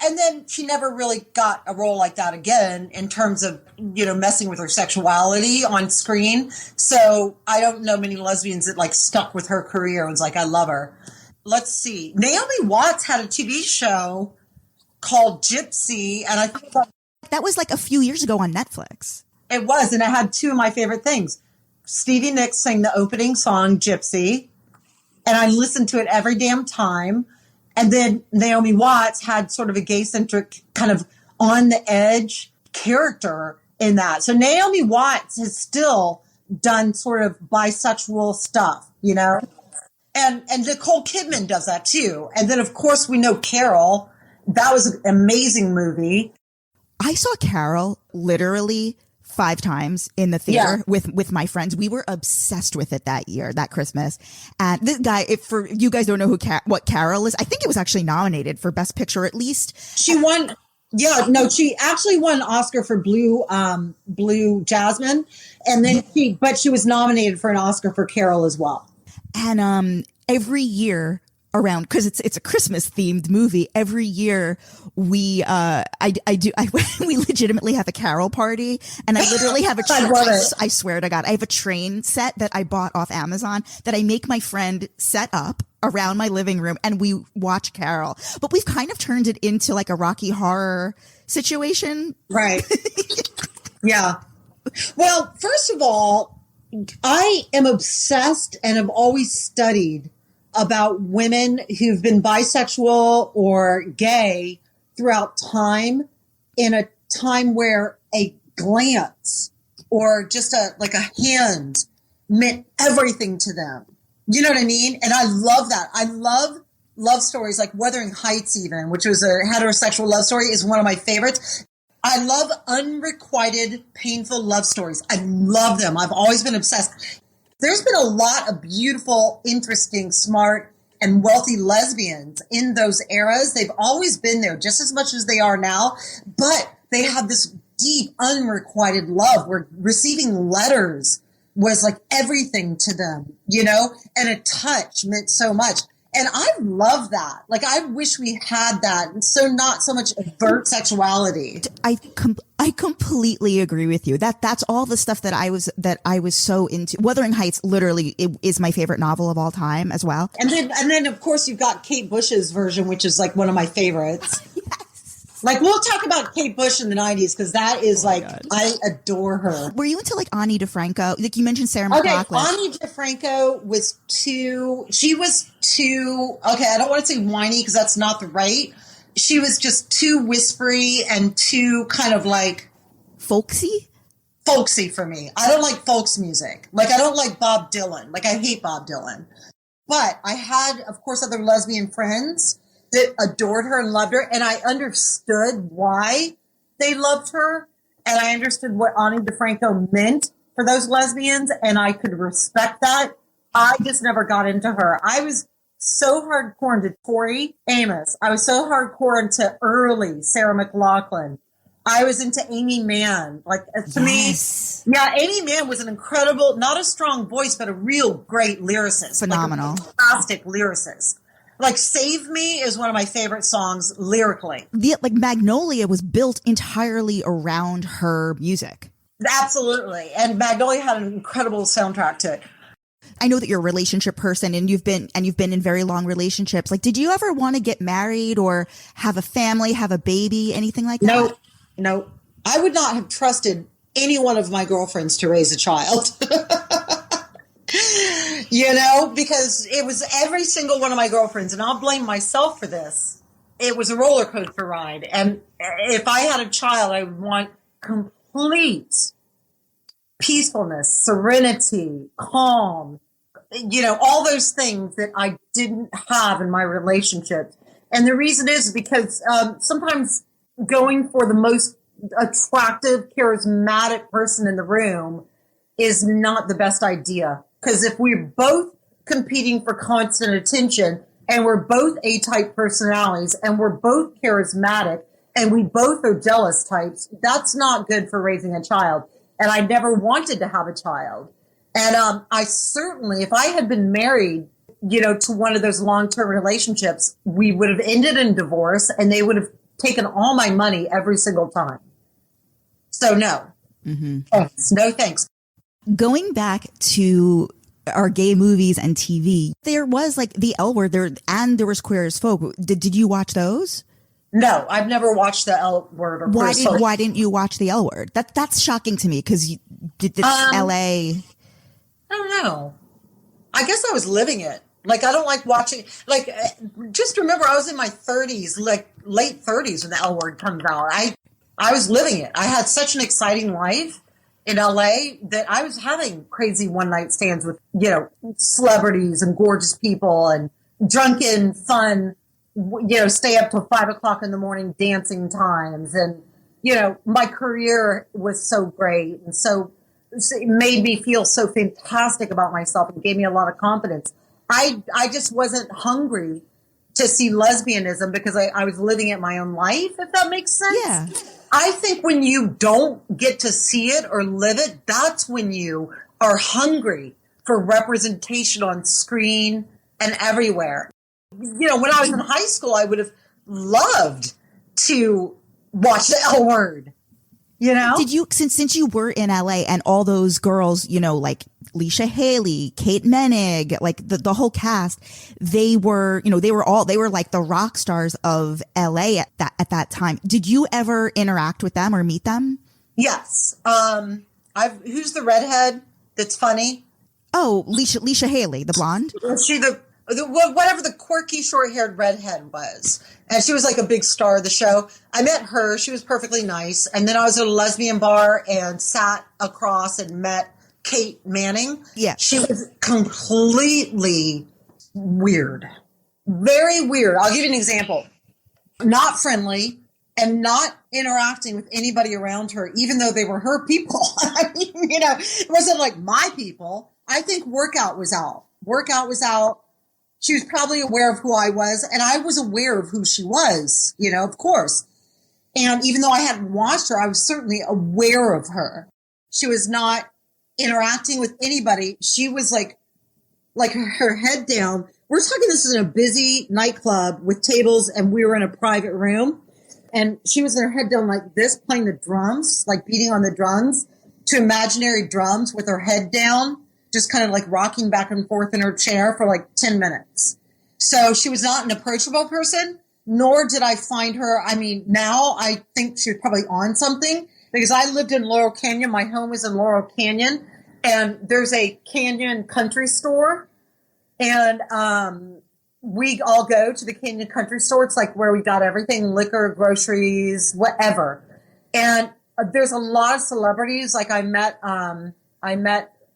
And then she never really got a role like that again in terms of, messing with her sexuality on screen. So I don't know many lesbians that like stuck with her career and was like, I love her. Let's see. Naomi Watts had a TV show called Gypsy. And I think that was like a few years ago on Netflix. It was. And it had two of my favorite things. Stevie Nicks sang the opening song, Gypsy. And I listened to it every damn time. And then Naomi Watts had sort of a gay-centric kind of on the edge character in that. So Naomi Watts has still done sort of bisexual stuff, And Nicole Kidman does that too. And then of course we know Carol. That was an amazing movie. I saw Carol literally 5 times in the theater with my friends. We were obsessed with it that Christmas. And this guy, if you guys don't know what Carol is, I think it was actually nominated for Best Picture at least. She won. Yeah, no, she actually won an Oscar for Blue Jasmine, and then she was nominated for an Oscar for Carol as well. And every year around, because it's a Christmas themed movie, every year we we legitimately have a Carol party, and I literally have I swear to God, I have a train set that I bought off Amazon that I make my friend set up around my living room, and we watch Carol. But we've kind of turned it into like a Rocky Horror situation. Right. Yeah. Well, first of all, I am obsessed and have always studied about women who've been bisexual or gay throughout time, in a time where a glance or just a hand meant everything to them. You know what I mean? And I love that. I love love stories like Wuthering Heights, even, which was a heterosexual love story, is one of my favorites. I love unrequited, painful love stories. I love them. I've always been obsessed. There's been a lot of beautiful, interesting, smart, and wealthy lesbians in those eras. They've always been there just as much as they are now, but they have this deep, unrequited love where receiving letters was like everything to them, you know, and a touch meant so much. And I love that. Like, I wish we had that. So not so much overt sexuality. I completely agree with you. That's all the stuff that I was so into. Wuthering Heights literally is my favorite novel of all time as well. And then of course you've got Kate Bush's version, which is like one of my favorites. Yes. Like, we'll talk about Kate Bush in the 90s because that is God. I adore her. Were you into like Ani DeFranco? Like, you mentioned Sarah McLachlan. Okay, Ani DeFranco was she was too, okay, I don't want to say whiny because that's not the right. She was just too whispery and too kind of like folksy for me. I don't like folks music. Like, I don't like Bob Dylan. Like, I hate Bob Dylan. But I had, of course, other lesbian friends that adored her and loved her, and I understood why they loved her, and I understood what Ani DeFranco meant for those lesbians, and I could respect that. I just never got into her. I was so hardcore into Tori Amos. I was so hardcore into early Sarah McLachlan. I was into Amy Mann. Like, to me, yeah, Amy Mann was an incredible, not a strong voice, but a real great lyricist. Phenomenal. Like, a fantastic lyricist. Like, Save Me is one of my favorite songs lyrically. Like Magnolia was built entirely around her music. Absolutely. And Magnolia had an incredible soundtrack to it. I know that you're a relationship person and you've been in very long relationships. Like, did you ever want to get married or have a family, have a baby, anything like that? No, no. I would not have trusted any one of my girlfriends to raise a child. Because it was every single one of my girlfriends, and I'll blame myself for this. It was a roller coaster ride. And if I had a child, I would want complete peacefulness, serenity, calm, all those things that I didn't have in my relationships. And the reason is because sometimes going for the most attractive, charismatic person in the room is not the best idea. Because if we're both competing for constant attention and we're both A-type personalities and we're both charismatic and we both are jealous types, that's not good for raising a child. And I never wanted to have a child. And I certainly, if I had been married, to one of those long-term relationships, we would have ended in divorce and they would have taken all my money every single time. So no. Mm-hmm. Thanks. No thanks. Going back to our gay movies and TV, there was like the L Word there, and there was Queer as Folk. Did you watch those? No, I've never watched the L Word. Or why didn't you watch the L Word? That's shocking to me because you did this LA. I don't know. I guess I was living it. Like, I don't like watching. Like, just remember, I was in my 30s, like late 30s when the L Word comes out. I was living it. I had such an exciting life in LA that I was having crazy one night stands with, celebrities and gorgeous people and drunken fun, stay up till 5 o'clock in the morning dancing times. And, my career was so great. And so it made me feel so fantastic about myself and gave me a lot of confidence. I just wasn't hungry to see lesbianism because I was living it my own life, if that makes sense. Yeah. I think when you don't get to see it or live it, that's when you are hungry for representation on screen and everywhere. When I was in high school, I would have loved to watch the L Word. Did you, since you were in LA and all those girls, like Leisha Haley, Kate Moennig, like the whole cast, they were like the rock stars of LA at that time. Did you ever interact with them or meet them? Yes. Who's the redhead that's funny? Oh, Leisha Haley, the blonde. Was she whatever the quirky short-haired redhead was? And she was like a big star of the show. I met her. She was perfectly nice. And then I was at a lesbian bar and sat across and met Kate Manning. Yeah. She was completely weird. Very weird. I'll give you an example. Not friendly and not interacting with anybody around her, even though they were her people. I mean, it wasn't like my people. I think Workout was out. She was probably aware of who I was, and I was aware of who she was, of course. And even though I hadn't watched her, I was certainly aware of her. She was not interacting with anybody. She was like her head down. We're talking, this is in a busy nightclub with tables, and we were in a private room. And she was in her head down like this, playing the drums, like beating on the drums to imaginary drums with her head down, just kind of like rocking back and forth in her chair for like 10 minutes. So she was not an approachable person, nor did I find her. I mean, now I think she was probably on something because I lived in Laurel Canyon. My home was in Laurel Canyon, and there's a Canyon country store. And we all go to the Canyon country store. It's like where we got everything, liquor, groceries, whatever. And there's a lot of celebrities. Like I met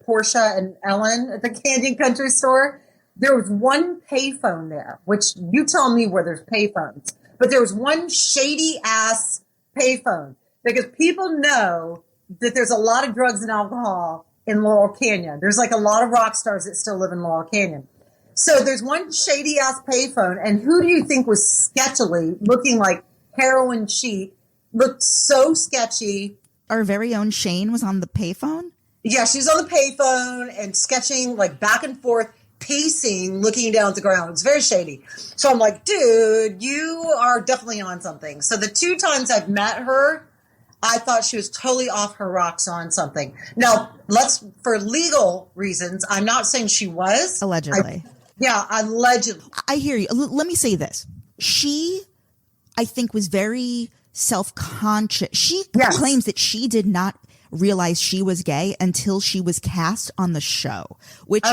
Portia and Ellen at the Canyon Country Store. There was one payphone there, which you tell me where there's payphones, but there was one shady ass payphone because people know that there's a lot of drugs and alcohol in Laurel Canyon. There's like a lot of rock stars that still live in Laurel Canyon. So there's one shady ass payphone, and who do you think was sketchily looking like heroin chic, looked so sketchy? Our very own Shane was on the payphone? Yeah, she's on the payphone and sketching like back and forth, pacing, looking down at the ground. It's very shady. So I'm like, dude, you are definitely on something. So the 2 times I've met her, I thought she was totally off her rocks on something. Now, for legal reasons, I'm not saying she was. Allegedly. Allegedly. I hear you. Let me say this. She, I think, was very self-conscious. She claims that she did not realize she was gay until she was cast on the show, which,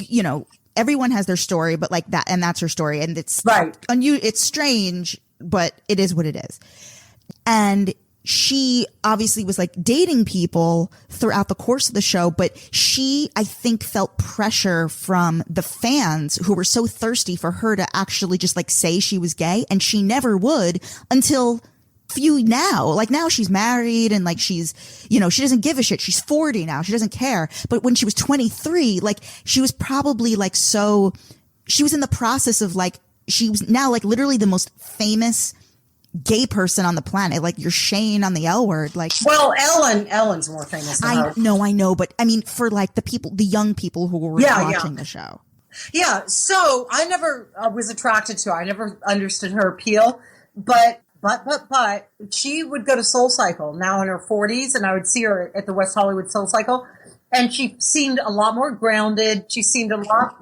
you know, everyone has their story, but like that, and that's her story. And it's it's strange, but it is what it is. And she obviously was like dating people throughout the course of the show, but she, I think, felt pressure from the fans who were so thirsty for her to actually just like say she was gay. And she never would until now she's married and like she's, you know, she doesn't give a shit. She's 40 now. She doesn't care. But when she was 23, like she was probably like, she was in the process of like, she was now like literally the most famous gay person on the planet. Like you're Shane on the L Word. Like, well, Ellen's more famous than her. I know. But I mean, for like the young people who were watching the show. Yeah. So I never was attracted to her. I never understood her appeal, but she would go to Soul Cycle now in her 40s, and I would see her at the West Hollywood Soul Cycle, and she seemed a lot more grounded. She seemed a lot.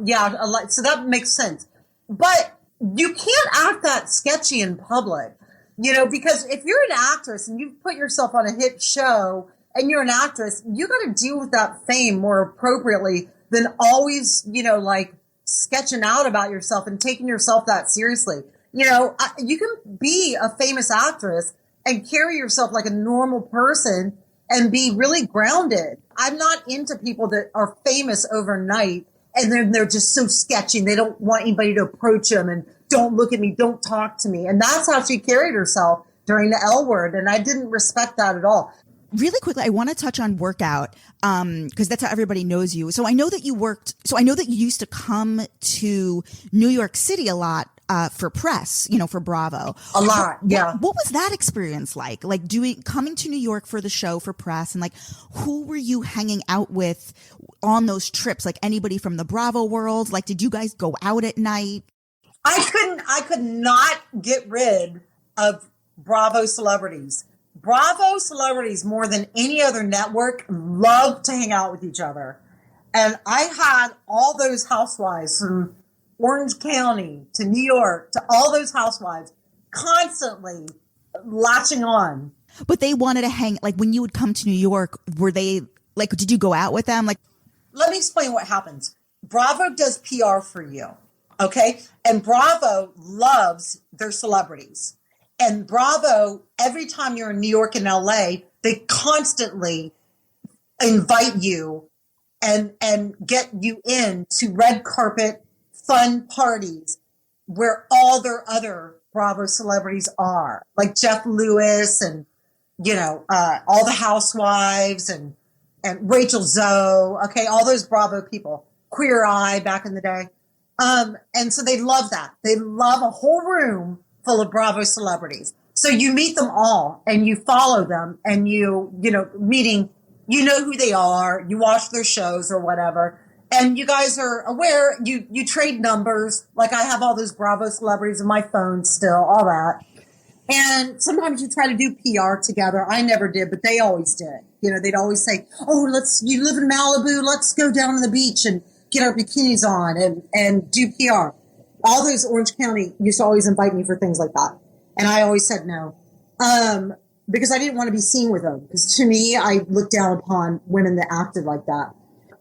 So that makes sense. But you can't act that sketchy in public, you know, because if you're an actress and you've put yourself on a hit show and you're an actress, you got to deal with that fame more appropriately than always, you know, like sketching out about yourself and taking yourself that seriously. You know, you can be a famous actress and carry yourself like a normal person and be really grounded. I'm not into people that are famous overnight and then they're just so sketchy and they don't want anybody to approach them and don't look at me, don't talk to me. And that's how she carried herself during the L Word. And I didn't respect that at all. Really quickly, I want to touch on workout because that's how everybody knows you. So I know that you used to come to New York City a lot. For press, you know, for Bravo. A lot, yeah. What was that experience like? Like coming to New York for the show for press, and like who were you hanging out with on those trips? Like anybody from the Bravo world? Like did you guys go out at night? I could not get rid of Bravo celebrities. Bravo celebrities, more than any other network, love to hang out with each other. And I had all those housewives from Orange County to New York to all those housewives constantly latching on. But they wanted to hang, like when you would come to New York, were they like, did you go out with them? Like, let me explain what happens. Bravo does PR for you. Okay. And Bravo loves their celebrities. And Bravo, every time you're in New York and LA, they constantly invite you and get you into red carpet fun parties where all their other Bravo celebrities are, like Jeff Lewis and, you know, all the housewives and Rachel Zoe. Okay. All those Bravo people, Queer Eye back in the day. And so they love that. They love a whole room full of Bravo celebrities. So you meet them all and you follow them and you know, meeting, you know who they are, you watch their shows or whatever. And you guys are aware, you trade numbers. Like I have all those Bravo celebrities in my phone still, all that. And sometimes you try to do PR together. I never did, but they always did. You know, they'd always say, oh, you live in Malibu, let's go down to the beach and get our bikinis on and do PR. All those Orange County used to always invite me for things like that. And I always said no. Because I didn't want to be seen with them. Because to me, I looked down upon women that acted like that.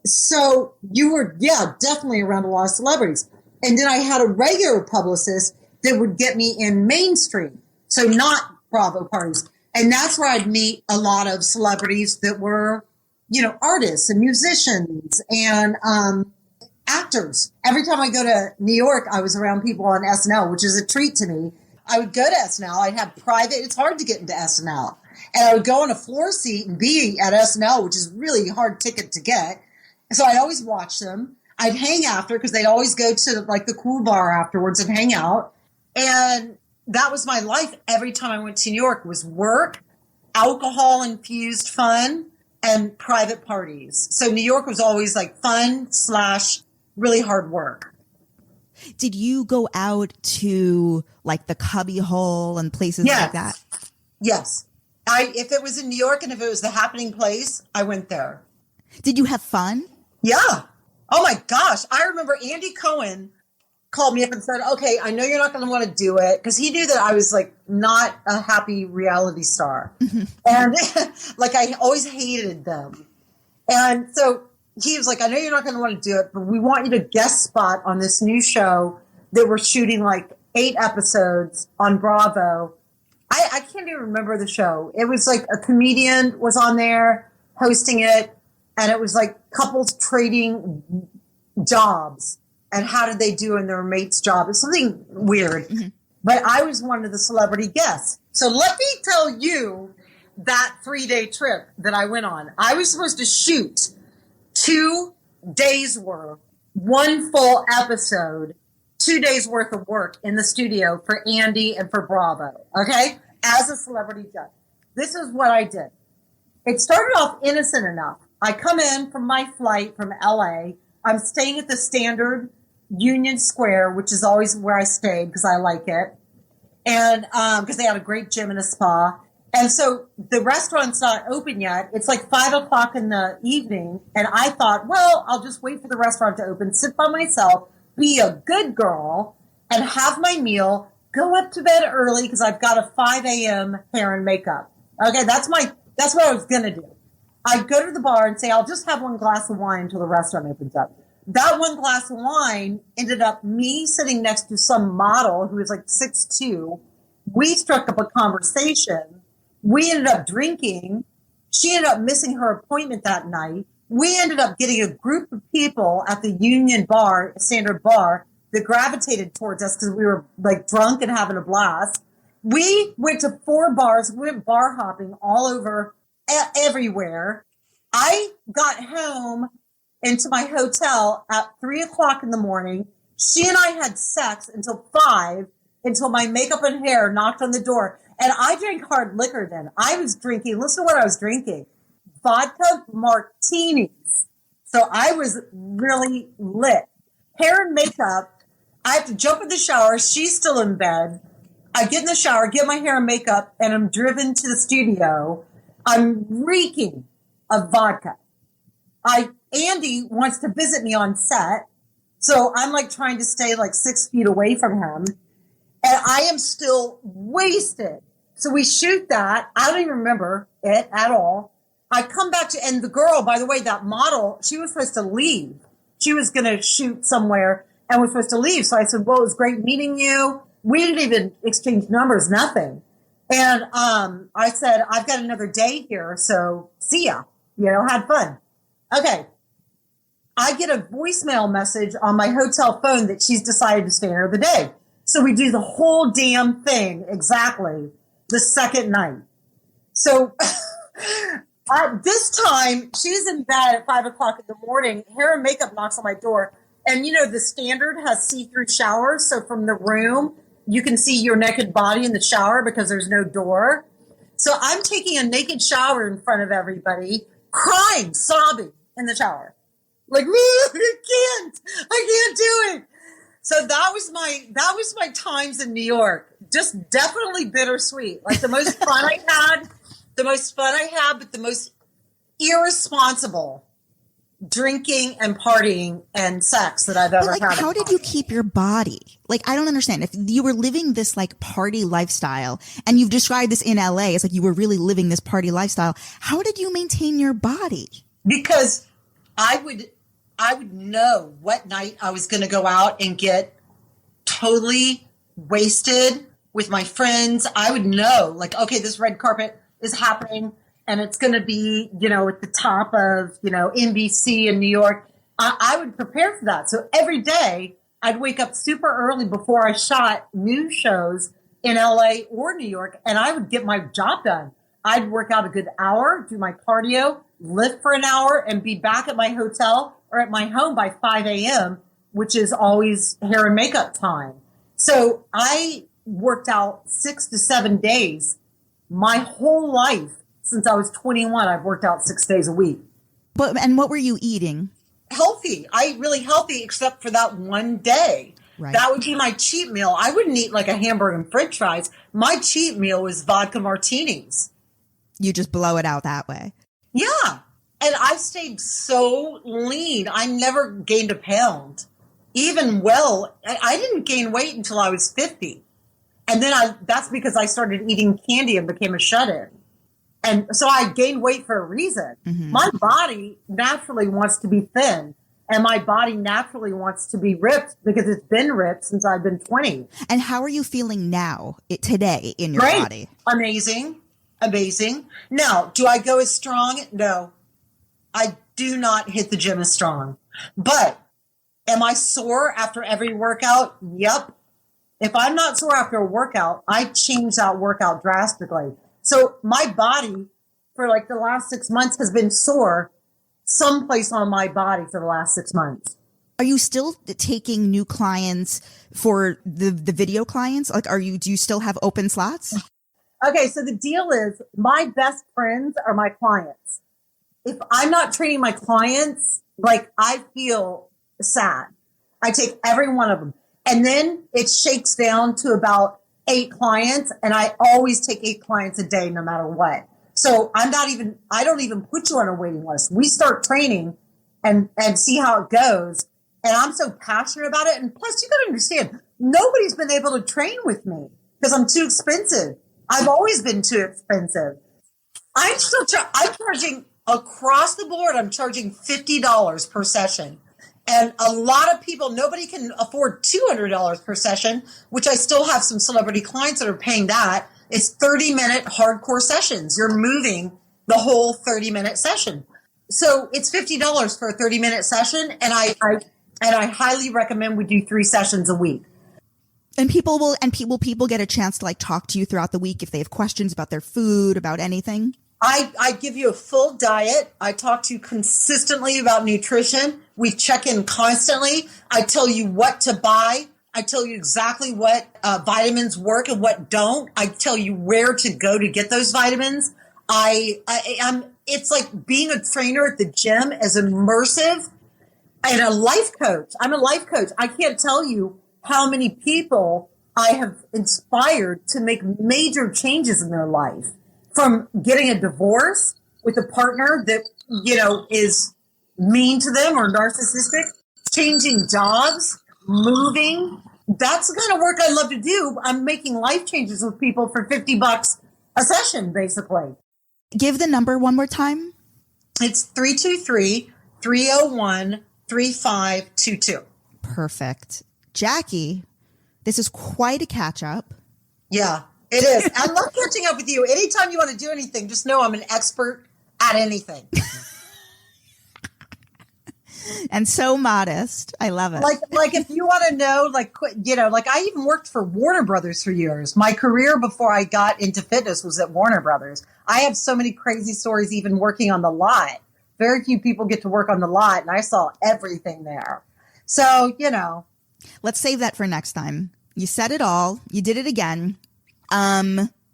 So you were, definitely around a lot of celebrities. And then I had a regular publicist that would get me in mainstream. So not Bravo parties. And that's where I'd meet a lot of celebrities that were, you know, artists and musicians and actors. Every time I go to New York, I was around people on SNL, which is a treat to me. I would go to SNL. I'd have private. It's hard to get into SNL. And I would go on a floor seat and be at SNL, which is really a hard ticket to get. So I'd always watch them. I'd hang after because they'd always go to like the cool bar afterwards and hang out. And that was my life. Every time I went to New York was work, alcohol infused fun, and private parties. So New York was always like fun / really hard work. Did you go out to like the Cubby Hole and places like that? Yes. If it was in New York and if it was the happening place, I went there. Did you have fun? Yeah. Oh my gosh. I remember Andy Cohen called me up and said, okay, I know you're not going to want to do it, because he knew that I was like not a happy reality star. And like I always hated them. And so he was like, I know you're not going to want to do it, but we want you to guest spot on this new show that we're shooting like 8 episodes on Bravo. I can't even remember the show. It was like a comedian was on there hosting it, and it was like couples trading jobs and how did they do in their mate's job. It's something weird. But I was one of the celebrity guests. So let me tell you that 3-day trip that I went on. I was supposed to shoot 2 days worth, 1 full episode, 2 days worth of work in the studio for Andy and for Bravo. Okay. As a celebrity judge. This is what I did. It started off innocent enough. I come in from my flight from LA. I'm staying at the Standard Union Square, which is always where I stayed because I like it. And because they had a great gym and a spa. And so the restaurant's not open yet. It's like 5 o'clock in the evening. And I thought, well, I'll just wait for the restaurant to open, sit by myself, be a good girl, and have my meal, go up to bed early because I've got a 5 a.m. hair and makeup. Okay, that's what I was going to do. I'd go to the bar and say, I'll just have 1 glass of wine until the restaurant opens up. That 1 glass of wine ended up me sitting next to some model who was like 6'2". We struck up a conversation. We ended up drinking. She ended up missing her appointment that night. We ended up getting a group of people at the Union Bar, Standard Bar, that gravitated towards us because we were like drunk and having a blast. We went to 4 bars. We went bar hopping all over, everywhere. I got home into my hotel at 3 o'clock in the morning. She and I had sex until 5, until my makeup and hair knocked on the door. And I drank hard liquor then. I was drinking, listen to what I was drinking, vodka martinis. So I was really lit. Hair and makeup. I have to jump in the shower. She's still in bed. I get in the shower, get my hair and makeup, and I'm driven to the studio. I'm reeking of vodka. Andy wants to visit me on set. So I'm like trying to stay like 6 feet away from him. And I am still wasted. So we shoot that. I don't even remember it at all. I come back to, and the girl, by the way, that model, she was supposed to leave. She was going to shoot somewhere and was supposed to leave. So I said, well, it was great meeting you. We didn't even exchange numbers, nothing. And I said, I've got another day here. So see ya, had fun. Okay. I get a voicemail message on my hotel phone that she's decided to stay another day. So we do the whole damn thing exactly the second night. So this time she's in bed at 5 o'clock in the morning, hair and makeup knocks on my door. And the Standard has see-through showers. So from the room, you can see your naked body in the shower because there's no door. So I'm taking a naked shower in front of everybody, crying, sobbing in the shower. Like, I can't do it. So that was my times in New York. Just definitely bittersweet. Like the most fun I had, but the most irresponsible drinking and partying and sex that I've ever had. How did you keep your body? Like, I don't understand. If you were living this like party lifestyle, and you've described this in LA, it's like you were really living this party lifestyle. How did you maintain your body? Because I would know what night I was going to go out and get totally wasted with my friends. I would know, like, okay, this red carpet is happening and it's going to be, at the top of, NBC in New York. I would prepare for that. So every day I'd wake up super early before I shot news shows in LA or New York, and I would get my job done. I'd work out a good hour, do my cardio, lift for an hour, and be back at my hotel or at my home by 5 a.m., which is always hair and makeup time. So I worked out 6 to 7 days. My whole life, since I was 21, I've worked out 6 days a week. And what were you eating? Healthy. Really healthy, except for that one day. Right. That would be my cheat meal. I wouldn't eat like a hamburger and french fries. My cheat meal was vodka martinis. You just blow it out that way. Yeah. And I stayed so lean. I never gained a pound. I didn't gain weight until I was 50. And then that's because I started eating candy and became a shut-in. And so I gained weight for a reason. Mm-hmm. My body naturally wants to be thin. And my body naturally wants to be ripped because it's been ripped since I've been 20. And how are you feeling now, today, in your Great. body? Amazing. Now, do I go as strong? No. I do not hit the gym as strong. But am I sore after every workout? Yep. If I'm not sore after a workout, I change that workout drastically. So my body for like the last 6 months has been sore someplace on my body for the last 6 months. Are you still taking new clients for the video clients? Like, do you still have open slots? Okay, so the deal is my best friends are my clients. If I'm not training my clients, like I feel sad. I take every one of them. And then it shakes down to about 8 clients. And I always take 8 clients a day, no matter what. So I don't even put you on a waiting list. We start training and see how it goes. And I'm so passionate about it. And plus you got to understand, nobody's been able to train with me because I'm too expensive. I've always been too expensive. I'm charging across the board. I'm charging $50 per session. And a lot of people, nobody can afford $200 per session, which I still have some celebrity clients that are paying that. It's 30-minute hardcore sessions. You're moving the whole 30-minute session. So it's $50 for a 30-minute session. And I highly recommend we do 3 sessions a week. And people get a chance to like talk to you throughout the week if they have questions about their food, about anything? I give you a full diet. I talk to you consistently about nutrition. We check in constantly. I tell you what to buy. I tell you exactly what vitamins work and what don't. I tell you where to go to get those vitamins. It's like being a trainer at the gym is immersive, and a life coach. I'm a life coach. I can't tell you how many people I have inspired to make major changes in their life. From getting a divorce with a partner that, is mean to them or narcissistic, changing jobs, moving. That's the kind of work I love to do. I'm making life changes with people for $50 a session, basically. Give the number one more time. It's 323-301-3522. Perfect. Jackie, this is quite a catch up. Yeah. It is. I love catching up with you. Anytime you want to do anything, just know I'm an expert at anything. And so modest. I love it. Like if you want to know, like I even worked for Warner Brothers for years. My career before I got into fitness was at Warner Brothers. I have so many crazy stories even working on the lot. Very few people get to work on the lot, and I saw everything there. So, Let's save that for next time. You said it all. You did it again.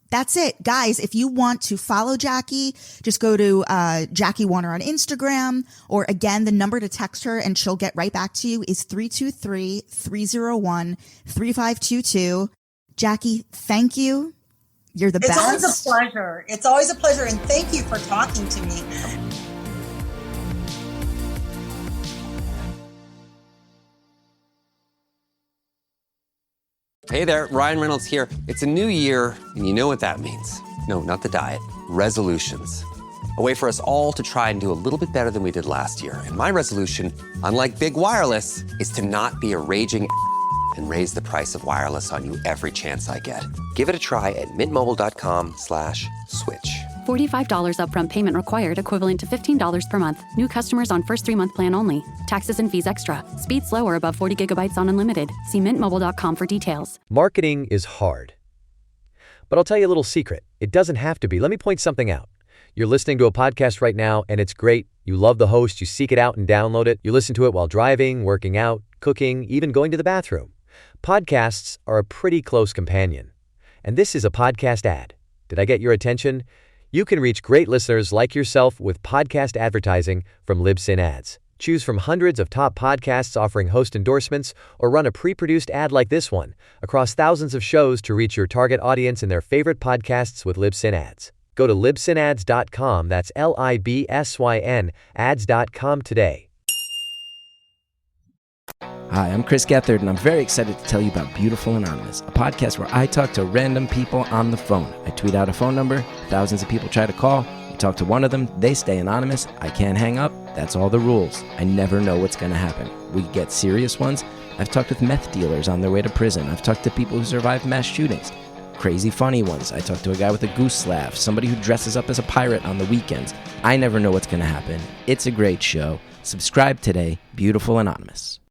That's it, guys. If you want to follow Jackie, just go to Jackie Warner on Instagram, or again, the number to text her and she'll get right back to you is 323-301-3522. Jackie, thank you. You're the best. It's always a pleasure. It's always a pleasure, and thank you for talking to me. Hey there, Ryan Reynolds here. It's a new year, and you know what that means. No, not the diet. Resolutions. A way for us all to try and do a little bit better than we did last year. And my resolution, unlike big wireless, is to not be a raging and raise the price of wireless on you every chance I get. Give it a try at mintmobile.com/switch. $45 upfront payment required, equivalent to $15 per month. New customers on first 3-month plan only. Taxes and fees extra. Speed slower above 40 gigabytes on unlimited. See mintmobile.com for details. Marketing is hard. But I'll tell you a little secret. It doesn't have to be. Let me point something out. You're listening to a podcast right now, and it's great. You love the host. You seek it out and download it. You listen to it while driving, working out, cooking, even going to the bathroom. Podcasts are a pretty close companion. And this is a podcast ad. Did I get your attention? You can reach great listeners like yourself with podcast advertising from Libsyn Ads. Choose from hundreds of top podcasts offering host endorsements, or run a pre-produced ad like this one across thousands of shows to reach your target audience in their favorite podcasts with Libsyn Ads. Go to libsynads.com, that's LIBSYN, ads.com today. Hi, I'm Chris Gethard, and I'm very excited to tell you about Beautiful Anonymous, a podcast where I talk to random people on the phone. I tweet out a phone number, thousands of people try to call, you talk to one of them, they stay anonymous, I can't hang up, that's all the rules. I never know what's going to happen. We get serious ones. I've talked with meth dealers on their way to prison. I've talked to people who survived mass shootings. Crazy funny ones. I talked to a guy with a goose laugh, somebody who dresses up as a pirate on the weekends. I never know what's going to happen. It's a great show. Subscribe today, Beautiful Anonymous.